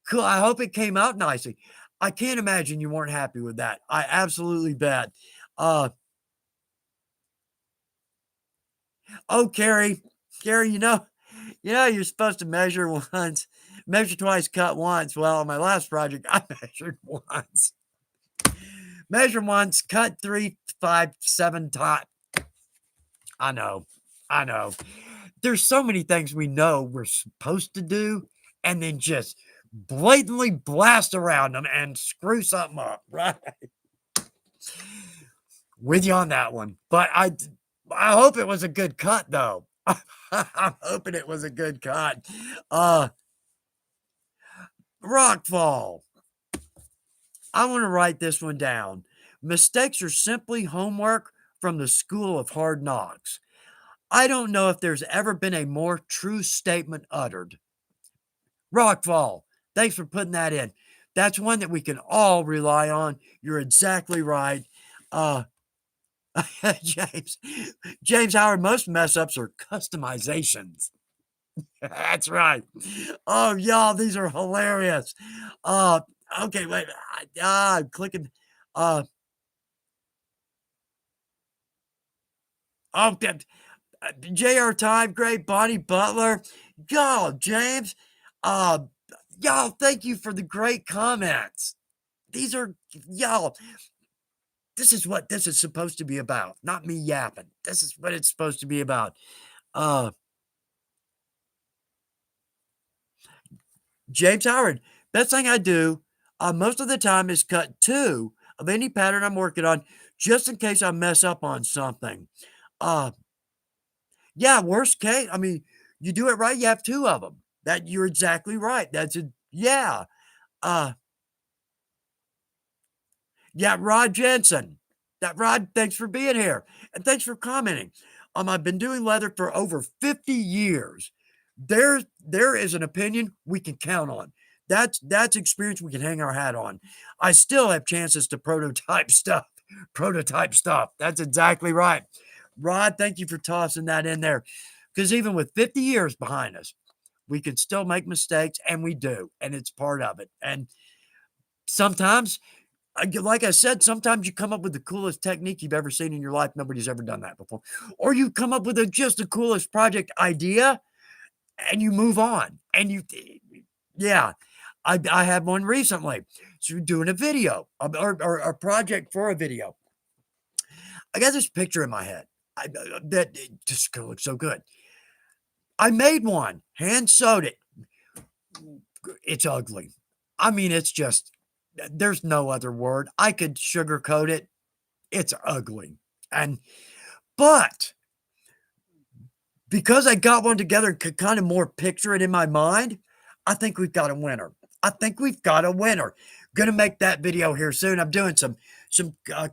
Speaker 1: cool. I hope it came out nicely. I can't imagine you weren't happy with that. I absolutely bet. Oh, Carrie. Gary, you're supposed to measure once, measure twice, cut once. Well, on my last project, I measured once. Measure once, cut 3, 5, 7 times. I know. I know. There's so many things we know we're supposed to do and then just blatantly blast around them and screw something up, right? With you on that one. But I hope it was a good cut though. I'm hoping it was a good cut. Uh Rockfall. I want to write this one down. Mistakes are simply homework from the school of hard knocks. I don't know if there's ever been a more true statement uttered. Rockfall. Thanks for putting that in. That's one that we can all rely on. You're exactly right. Uh James. James Howard, most mess ups are customizations. That's right. Oh, y'all, these are hilarious. Uh, okay, wait. I'm clicking. Uh, oh, J.R. Time, great. Bonnie Butler. Y'all, James. Uh, y'all, thank you for the great comments. These are, y'all, this is what this is supposed to be about, not me yapping. This is what it's supposed to be about. Uh, James Howard, best thing I do most of the time is cut two of any pattern I'm working on just in case I mess up on something. Uh, yeah, worst case, I mean, you do it right, you have two of them. That you're exactly right. That's a yeah. Uh, yeah, Rod Jensen. That Rod, thanks for being here and thanks for commenting. I've been doing leather for over 50 years. There is an opinion we can count on. That's experience we can hang our hat on. I still have chances to prototype stuff. Prototype stuff. That's exactly right. Rod, thank you for tossing that in there. Because even with 50 years behind us, we can still make mistakes, and we do, and it's part of it. And sometimes, like I said, sometimes you come up with the coolest technique you've ever seen in your life. Nobody's ever done that before. Or you come up with just the coolest project idea and you move on. And yeah, I had one recently. So doing a video or a project for a video. I got this picture in my head that it just looks so good. I made one, hand sewed it. It's ugly. I mean, it's just, there's no other word. I could sugarcoat it. It's ugly. But because I got one together and could kind of more picture it in my mind, I think we've got a winner. I think we've got a winner. Gonna make that video here soon. I'm doing some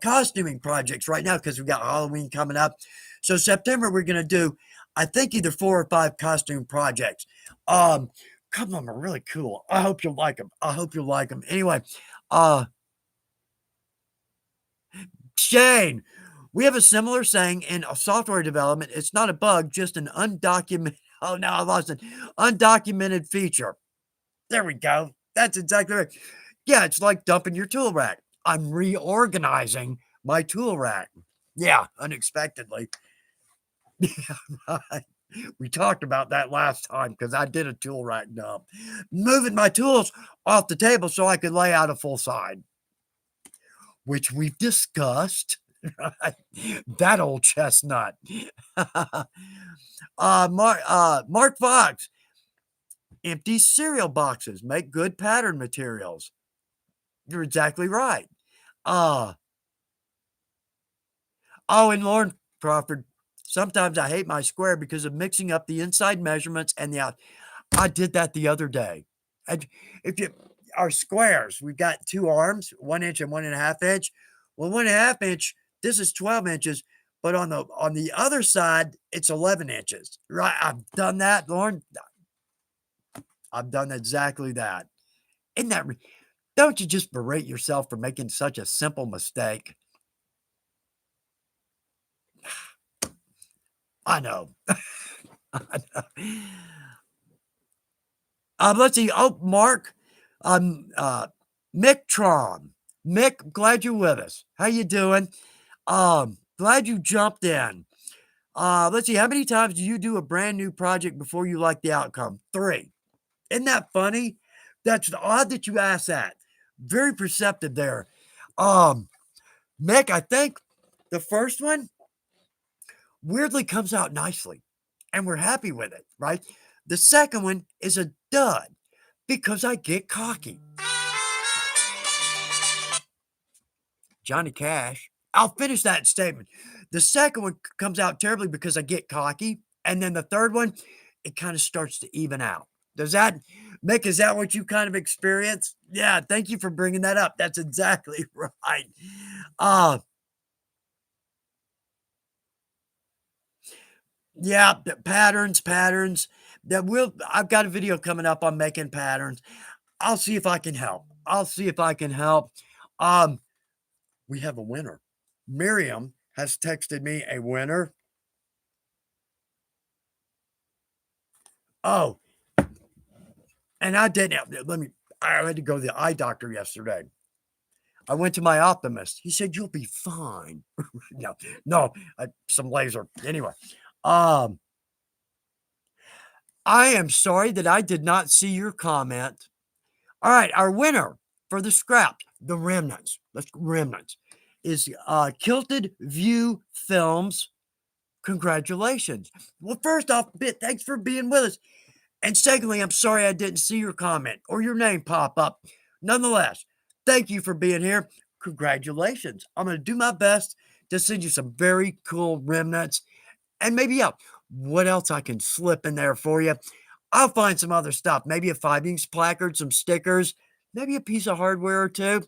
Speaker 1: costuming projects right now because we got Halloween coming up. So September we're gonna do, I think, either 4 or 5 costume projects. Some of them are really cool. I hope you'll like them. I hope you'll like them. Anyway, uh, Shane, we have a similar saying in software development. It's not a bug, just an undocumented. Oh, no, I lost it. Undocumented feature. There we go. That's exactly right. Yeah, it's like dumping your tool rack. I'm reorganizing my tool rack. Yeah, unexpectedly. Right. We talked about that last time because I did a tool rack dump. Moving my tools off the table so I could lay out a full side, which we've discussed. Right? That old chestnut. Mark Fox. Empty cereal boxes make good pattern materials. You're exactly right. Uh, and Lauren Crawford, sometimes I hate my square because of mixing up the inside measurements and the out. I did that the other day. And if you our squares, we've got two arms, 1 inch and 1.5 inch. Well, 1.5 inch, this is 12 inches, but on the other side, it's 11 inches. Right? I've done that, Lauren. I've done exactly that. Isn't that? Don't you just berate yourself for making such a simple mistake? I know. I know. Let's see. Oh, Mark, Mick Trom. Mick, glad you're with us. How you doing? Glad you jumped in. Let's see. How many times do you do a brand new project before you like the outcome? 3. Isn't that funny? That's odd that you asked that. Very perceptive there. Um, Mick, I think the first one weirdly comes out nicely, and we're happy with it, right? The second one is a dud because I get cocky. Johnny Cash. I'll finish that statement. The second one comes out terribly because I get cocky. And then the third one, it kind of starts to even out. Does that, Mick, is that what you kind of experience? Yeah, thank you for bringing that up. That's exactly right. Uh, yeah, the patterns that will, I've got a video coming up on making patterns. I'll see if I can help. I'll see if I can help. Um, we have a winner. Miriam has texted me a winner. Oh, and I didn't. I had to go to the eye doctor yesterday. I went to my optimist. He said, "You'll be fine." No, no, some laser. Anyway, um, I am sorry that I did not see your comment. All right, our winner for the scrap, the Remnants. Remnants is Kilted View Films. Congratulations. Well, first off, thanks for being with us. And secondly, I'm sorry I didn't see your comment or your name pop up. Nonetheless, thank you for being here. Congratulations. I'm going to do my best to send you some very cool remnants and maybe what else I can slip in there for you. I'll find some other stuff, maybe a 5-inch placard, some stickers, maybe a piece of hardware or two.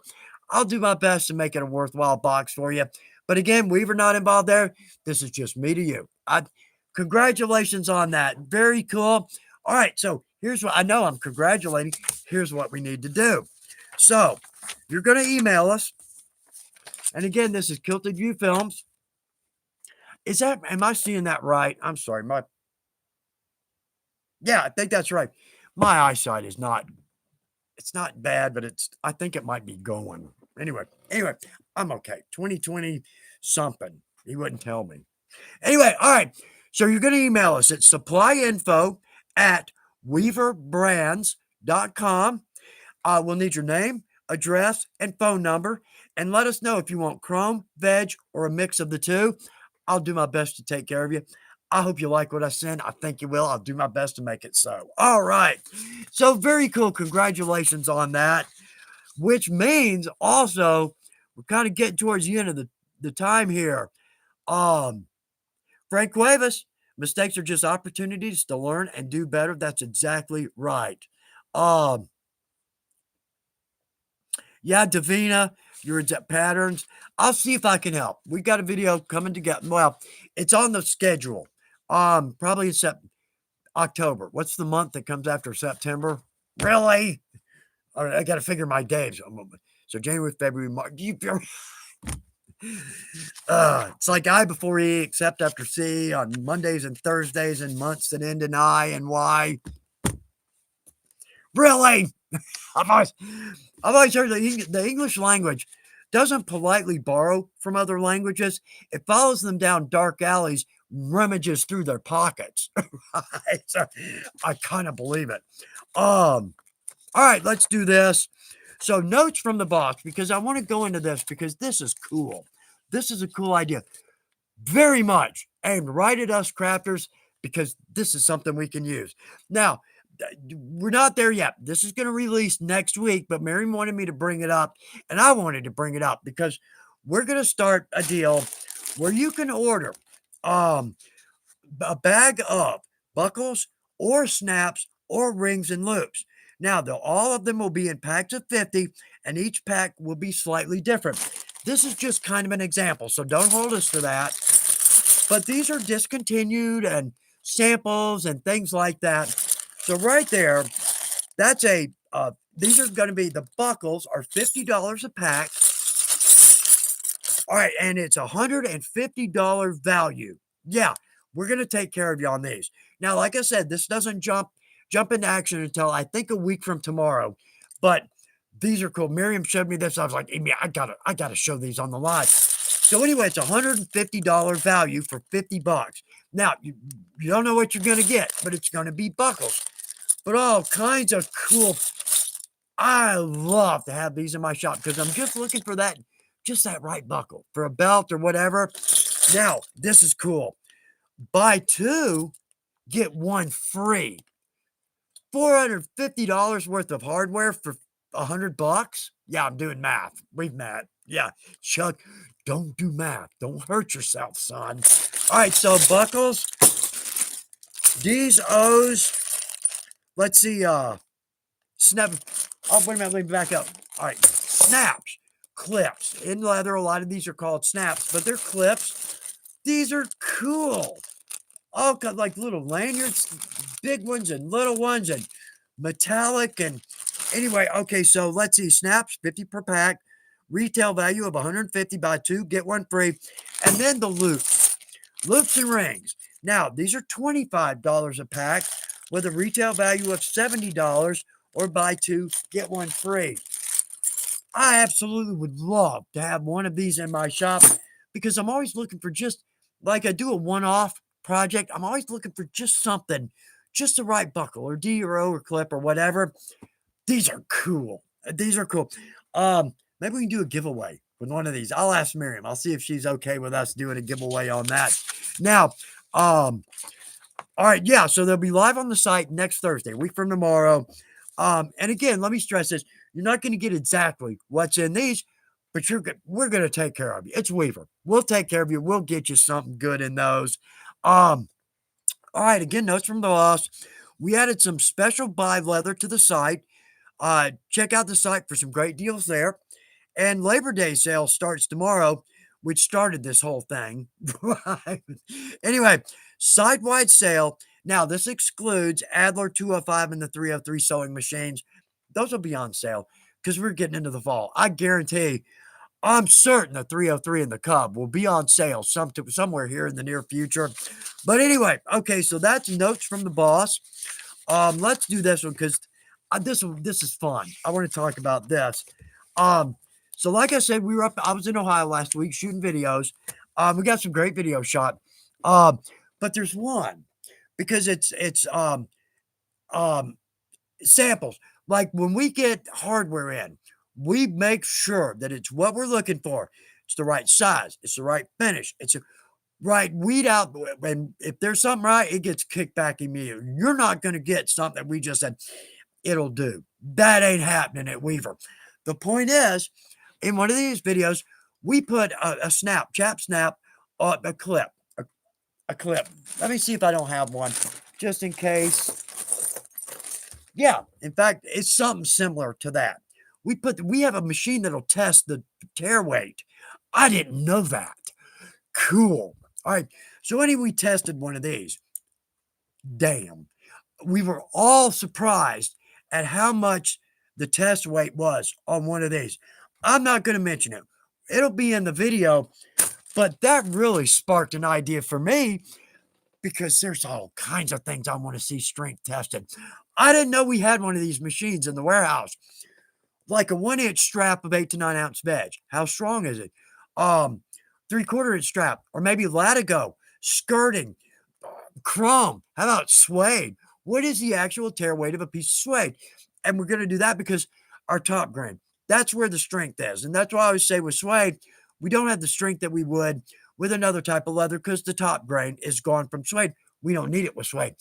Speaker 1: I'll do my best to make it a worthwhile box for you. But again, Weaver not involved there. This is just me to you. Congratulations on that. Very cool. All right, so here's what I know I'm congratulating. Here's what we need to do. So you're going to email us. And again, this is Kilted View Films. Am I seeing that right? I'm sorry. Yeah, I think that's right. My eyesight is it's not bad, but I think it might be going. Anyway, I'm okay. 2020 something. He wouldn't tell me. Anyway, all right. So you're going to email us at supplyinfo@weaverbrands.com. We'll need your name, address, and phone number. And let us know if you want chrome, veg, or a mix of the two. I'll do my best to take care of you. I hope you like what I send. I think you will. I'll do my best to make it so. All right. So very cool. Congratulations on that. Which means also we're kind of getting towards the end of the time here. Frank Cuevas, mistakes are just opportunities to learn and do better. That's exactly right. Yeah, Davina, your patterns. I'll see if I can help. We got a video coming together. Well, it's on the schedule. Probably in October. What's the month that comes after September? Really? All right, I got to figure my days. So January, February, March. It's like I before E, except after C on Mondays and Thursdays and months that end in I and Y. Really? I've always heard the English language doesn't politely borrow from other languages. It follows them down dark alleys, rummages through their pockets. Right? So I kind of believe it. All right, let's do this. So notes from the box, because I want to go into this because this is cool. This is a cool idea. Very much aimed right at us crafters because this is something we can use. Now, we're not there yet. This is going to release next week, but Mary wanted me to bring it up, and I wanted to bring it up because we're going to start a deal where you can order a bag of buckles or snaps or rings and loops. Now, all of them will be in packs of 50, and each pack will be slightly different. This is just kind of an example, so don't hold us to that. But these are discontinued and samples and things like that. So right there, that's these are going to be, the buckles are $50 a pack. All right, and it's $150 value. Yeah, we're going to take care of you on these. Now, like I said, this doesn't jump into action until I think a week from tomorrow. But these are cool. Miriam showed me this. I was like, Amy, I gotta show these on the live. So anyway, it's $150 value for 50 bucks. Now, you don't know what you're going to get, but it's going to be buckles. But all kinds of cool. I love to have these in my shop because I'm just looking for that, just that right buckle for a belt or whatever. Now, this is cool. Buy two, get one free. $450 worth of hardware for 100 bucks? Yeah, I'm doing math. We've met. Yeah, Chuck, don't do math. Don't hurt yourself, son. All right, so buckles, D's, O's. Let's see, snap. Oh, wait a minute, let me back up. All right, snaps, clips. In leather, a lot of these are called snaps, but they're clips. These are cool. All got like little lanyards, big ones and little ones, and metallic. And anyway, okay, so let's see. Snaps, 50 per pack. Retail value of 150. Buy two, get one free. And then the loops. Loops and rings. Now, these are $25 a pack with a retail value of $70, or buy two, get one free. I absolutely would love to have one of these in my shop because I'm always looking for just like I do a one-off project. I'm always looking for just something, just the right buckle or D or O or clip or whatever. These are cool. These are cool. Maybe we can do a giveaway with one of these. I'll ask Miriam. I'll see if she's okay with us doing a giveaway on that. Now, all right, yeah. So they'll be live on the site next Thursday, a week from tomorrow. And again, let me stress this: you're not going to get exactly what's in these, but we're going to take care of you. It's Weaver. We'll take care of you. We'll get you something good in those. All right. Again, notes from the boss. We added some special buy leather to the site. Check out the site for some great deals there. And Labor Day sale starts tomorrow, which started this whole thing. Anyway, site-wide sale. Now, this excludes Adler 205 and the 303 sewing machines. Those will be on sale because we're getting into the fall. I guarantee, I'm certain the 303 and the Cub will be on sale somewhere here in the near future. But anyway, okay, so that's notes from the boss. Let's do this one because this is fun. I want to talk about this. So like I said, I was in Ohio last week shooting videos. We got some great video shot. But there's one because it's samples. Like when we get hardware in, we make sure that it's what we're looking for. It's the right size. It's the right finish. It's a right weed out. And if there's something right, it gets kicked back immediately. You're not going to get something that we just said, it'll do. That ain't happening at Weaver. The point is, in one of these videos, we put a snap, chap snap, a clip, a clip. Let me see if I don't have one, just in case. Yeah, in fact, it's something similar to that. We have a machine that'll test the tear weight. I didn't know that. Cool. All right. So anyway, we tested one of these. Damn. We were all surprised at how much the test weight was on one of these. I'm not going to mention it. It'll be in the video, but that really sparked an idea for me because there's all kinds of things I want to see strength tested. I didn't know we had one of these machines in the warehouse. Like a 1-inch strap of 8 to 9 ounce veg. How strong is it? 3/4 inch strap, or maybe latigo, skirting, chrome. How about suede? What is the actual tear weight of a piece of suede? And we're going to do that because our top grain, that's where the strength is. And that's why I always say with suede, we don't have the strength that we would with another type of leather because the top grain is gone from suede. We don't need it with suede.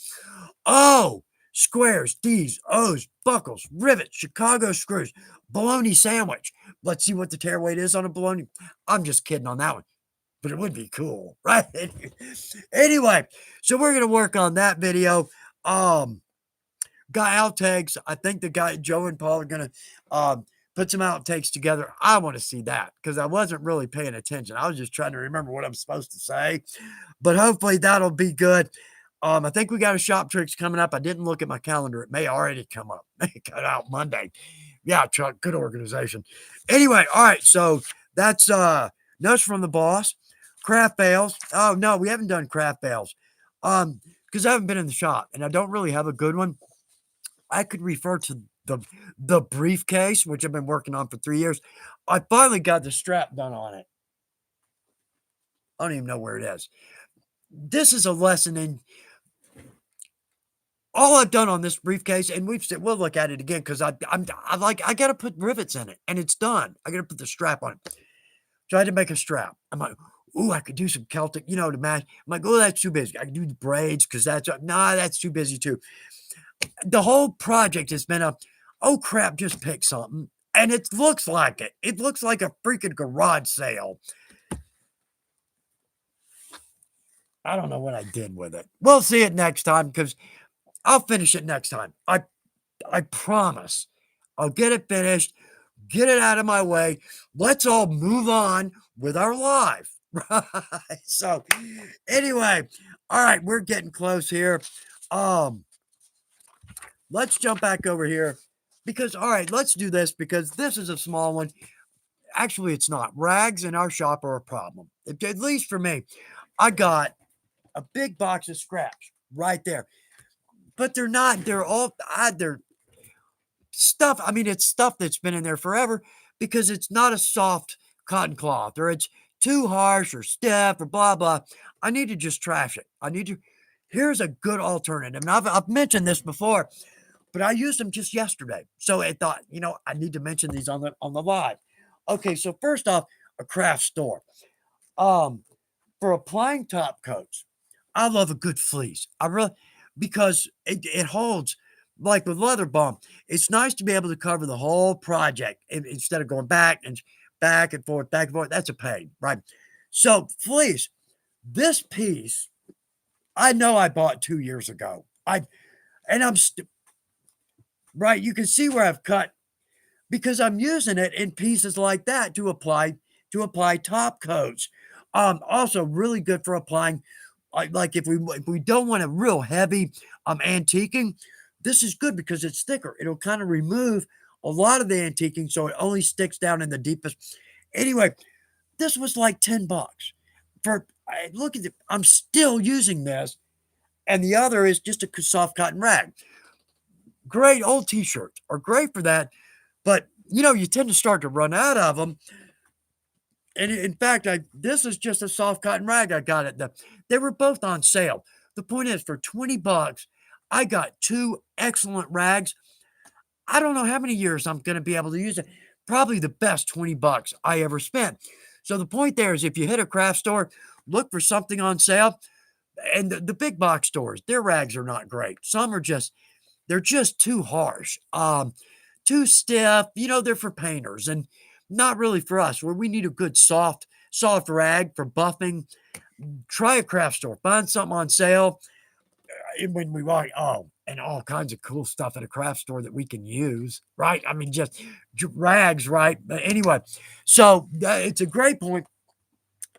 Speaker 1: Oh, squares, D's, O's, buckles, rivets, Chicago screws, bologna sandwich. Let's see what the tear weight is on a bologna. I'm just kidding on that one, but it would be cool, right? Anyway, so we're going to work on that video. Got outtakes. I think the guy, Joe and Paul, are going to put some outtakes together. I want to see that because I wasn't really paying attention. I was just trying to remember what I'm supposed to say, but hopefully that'll be good. I think we got a shop tricks coming up. I didn't look at my calendar. It may already come up. May cut out Monday. Yeah, Chuck, good organization. Anyway, all right. So that's notes from the boss. Craft bales. Oh no, we haven't done craft bales. Because I haven't been in the shop and I don't really have a good one. I could refer to the briefcase, which I've been working on for 3 years. I finally got the strap done on it. I don't even know where it is. This is a lesson in all I've done on this briefcase, and we'll look at it again because I got to put rivets in it, and it's done. I got to put the strap on it. So I had to make a strap. I'm like, ooh, I could do some Celtic, to match. I'm like, oh, that's too busy. I can do the braids because that's too busy too. The whole project has been oh crap, just pick something. And it looks like it. It looks like a freaking garage sale. I don't know what I did with it. We'll see it next time because I'll finish it next time. I promise. I'll get it finished, get it out of my way. Let's all move on with our life. Right. So anyway, all right, we're getting close here. Let's jump back over here because all right, let's do this because this is a small one. Actually, it's not. Rags in our shop are a problem. At least for me. I got a big box of scraps right there. But they're not. They're stuff. I mean, it's stuff that's been in there forever because it's not a soft cotton cloth or it's too harsh or stiff or blah, blah. I need to just trash it. Here's a good alternative. And I've mentioned this before, but I used them just yesterday. So I thought, I need to mention these on the live. Okay, so first off, a craft store. For applying top coats, I love a good fleece. Because it holds like with leather balm. It's nice to be able to cover the whole project instead of going back and forth, back and forth. That's a pain, right? So fleece, this piece, I know I bought 2 years ago. Right. You can see where I've cut because I'm using it in pieces like that to apply top coats. Also really good for applying like if we don't want a real heavy antiquing, this is good because it's thicker. It'll kind of remove a lot of the antiquing so it only sticks down in the deepest. Anyway, this was like $10 look at it. I'm still using this, and the other is just a soft cotton rag. Great old t-shirts are great for that, but you tend to start to run out of them. And in fact, this is just a soft cotton rag I got it. They were both on sale. The point is, for $20, I got two excellent rags. I don't know how many years I'm going to be able to use it. Probably the best $20 I ever spent. So the point there is, if you hit a craft store, look for something on sale. And the big box stores, their rags are not great. Some are they're just too harsh, too stiff. They're for painters and not really for us, where we need a good soft rag for buffing. Try a craft store, find something on sale. When we want, and all kinds of cool stuff at a craft store that we can use, right? I mean, just rags, right? But anyway, so it's a great point.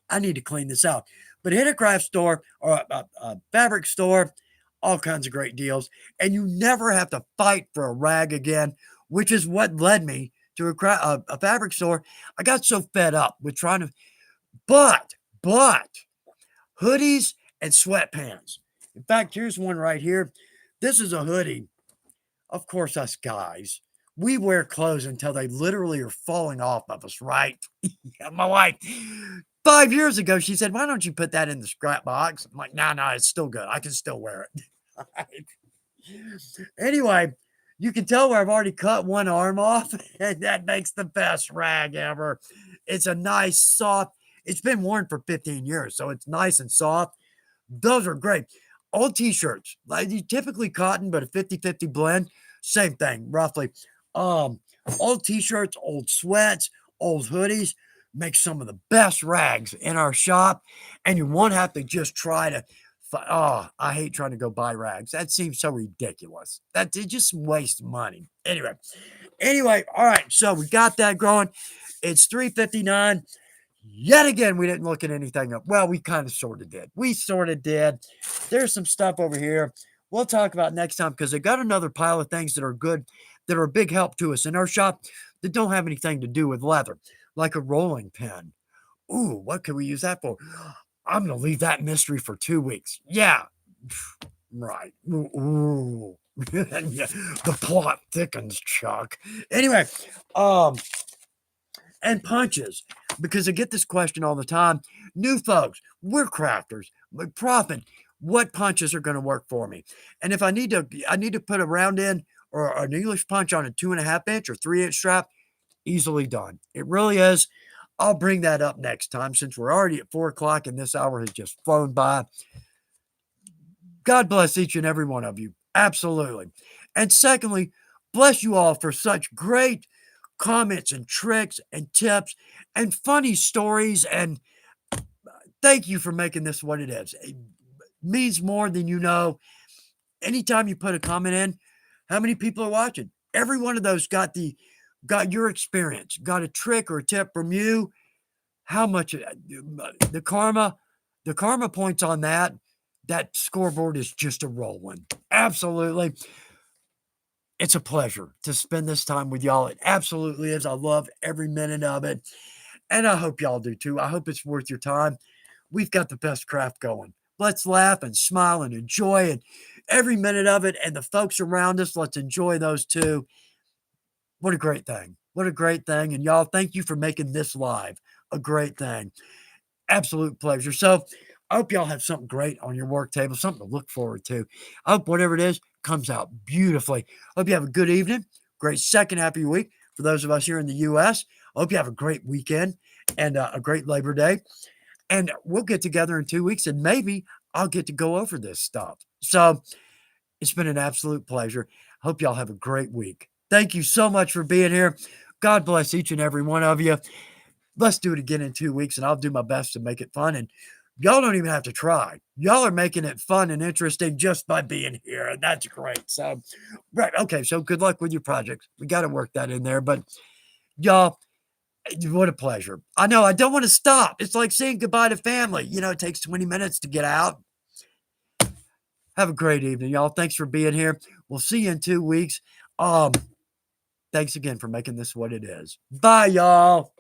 Speaker 1: I need to clean this out. But hit a craft store or a fabric store, all kinds of great deals. And you never have to fight for a rag again, which is what led me to a fabric store. I got so fed up with trying to, but hoodies and sweatpants. In fact, here's one right here. This is a hoodie. Of course, us guys, we wear clothes until they literally are falling off of us, right? My wife, 5 years ago, she said, why don't you put that in the scrap box? I'm like, no, it's still good. I can still wear it. Anyway, you can tell where I've already cut one arm off, and that makes the best rag ever. It's a nice, soft, it's been worn for 15 years, so it's nice and soft. Those are great. Old t-shirts, like typically cotton, but a 50-50 blend. Same thing, roughly. Old t-shirts, old sweats, old hoodies make some of the best rags in our shop. And you won't have to just try to, I hate trying to go buy rags. That seems so ridiculous. It just wastes money. Anyway, all right. So we got that going. It's 3:59. Yet again, we didn't look at anything up. Well, we kind of sort of did. We sort of did. There's some stuff over here we'll talk about next time because they got another pile of things that are good, that are a big help to us in our shop that don't have anything to do with leather, like a rolling pin. Ooh, what can we use that for? I'm going to leave that mystery for 2 weeks. Yeah, right. Ooh. Yeah, the plot thickens, Chuck. Anyway, and punches. because I get this question all the time. New folks, we're crafters, we're profit. What punches are going to work for me? And if I need to put a round in or an English punch on a 2.5 inch or 3 inch strap, easily done. It really is. I'll bring that up next time since we're already at 4 o'clock and this hour has just flown by. God bless each and every one of you. Absolutely. And secondly, bless you all for such great comments and tricks and tips and funny stories. And thank you for making this what it is. It means more than you know. Anytime you put a comment in, how many people are watching? Every one of those got your experience, got a trick or a tip from you. How much the karma points on that scoreboard is just a rolling. Absolutely. It's a pleasure to spend this time with y'all. It absolutely is. I love every minute of it. And I hope y'all do too. I hope it's worth your time. We've got the best craft going. Let's laugh and smile and enjoy it every minute of it. And the folks around us, let's enjoy those too. What a great thing. What a great thing. And y'all, thank you for making this live a great thing. Absolute pleasure. So I hope y'all have something great on your work table, something to look forward to. I hope whatever it is comes out beautifully. Hope you have a good evening, great second happy week for those of us here in the U.S. I hope you have a great weekend and a great Labor Day. And we'll get together in 2 weeks and maybe I'll get to go over this stuff. So it's been an absolute pleasure. Hope y'all have a great week. Thank you so much for being here. God bless each and every one of you. Let's do it again in 2 weeks, and I'll do my best to make it fun. And y'all don't even have to try. Y'all are making it fun and interesting just by being here, and that's great. So, right, okay, so good luck with your projects. We got to work that in there, but y'all, what a pleasure. I know, I don't want to stop. It's like saying goodbye to family. It takes 20 minutes to get out. Have a great evening, y'all. Thanks for being here. We'll see you in 2 weeks. Thanks again for making this what it is. Bye, y'all.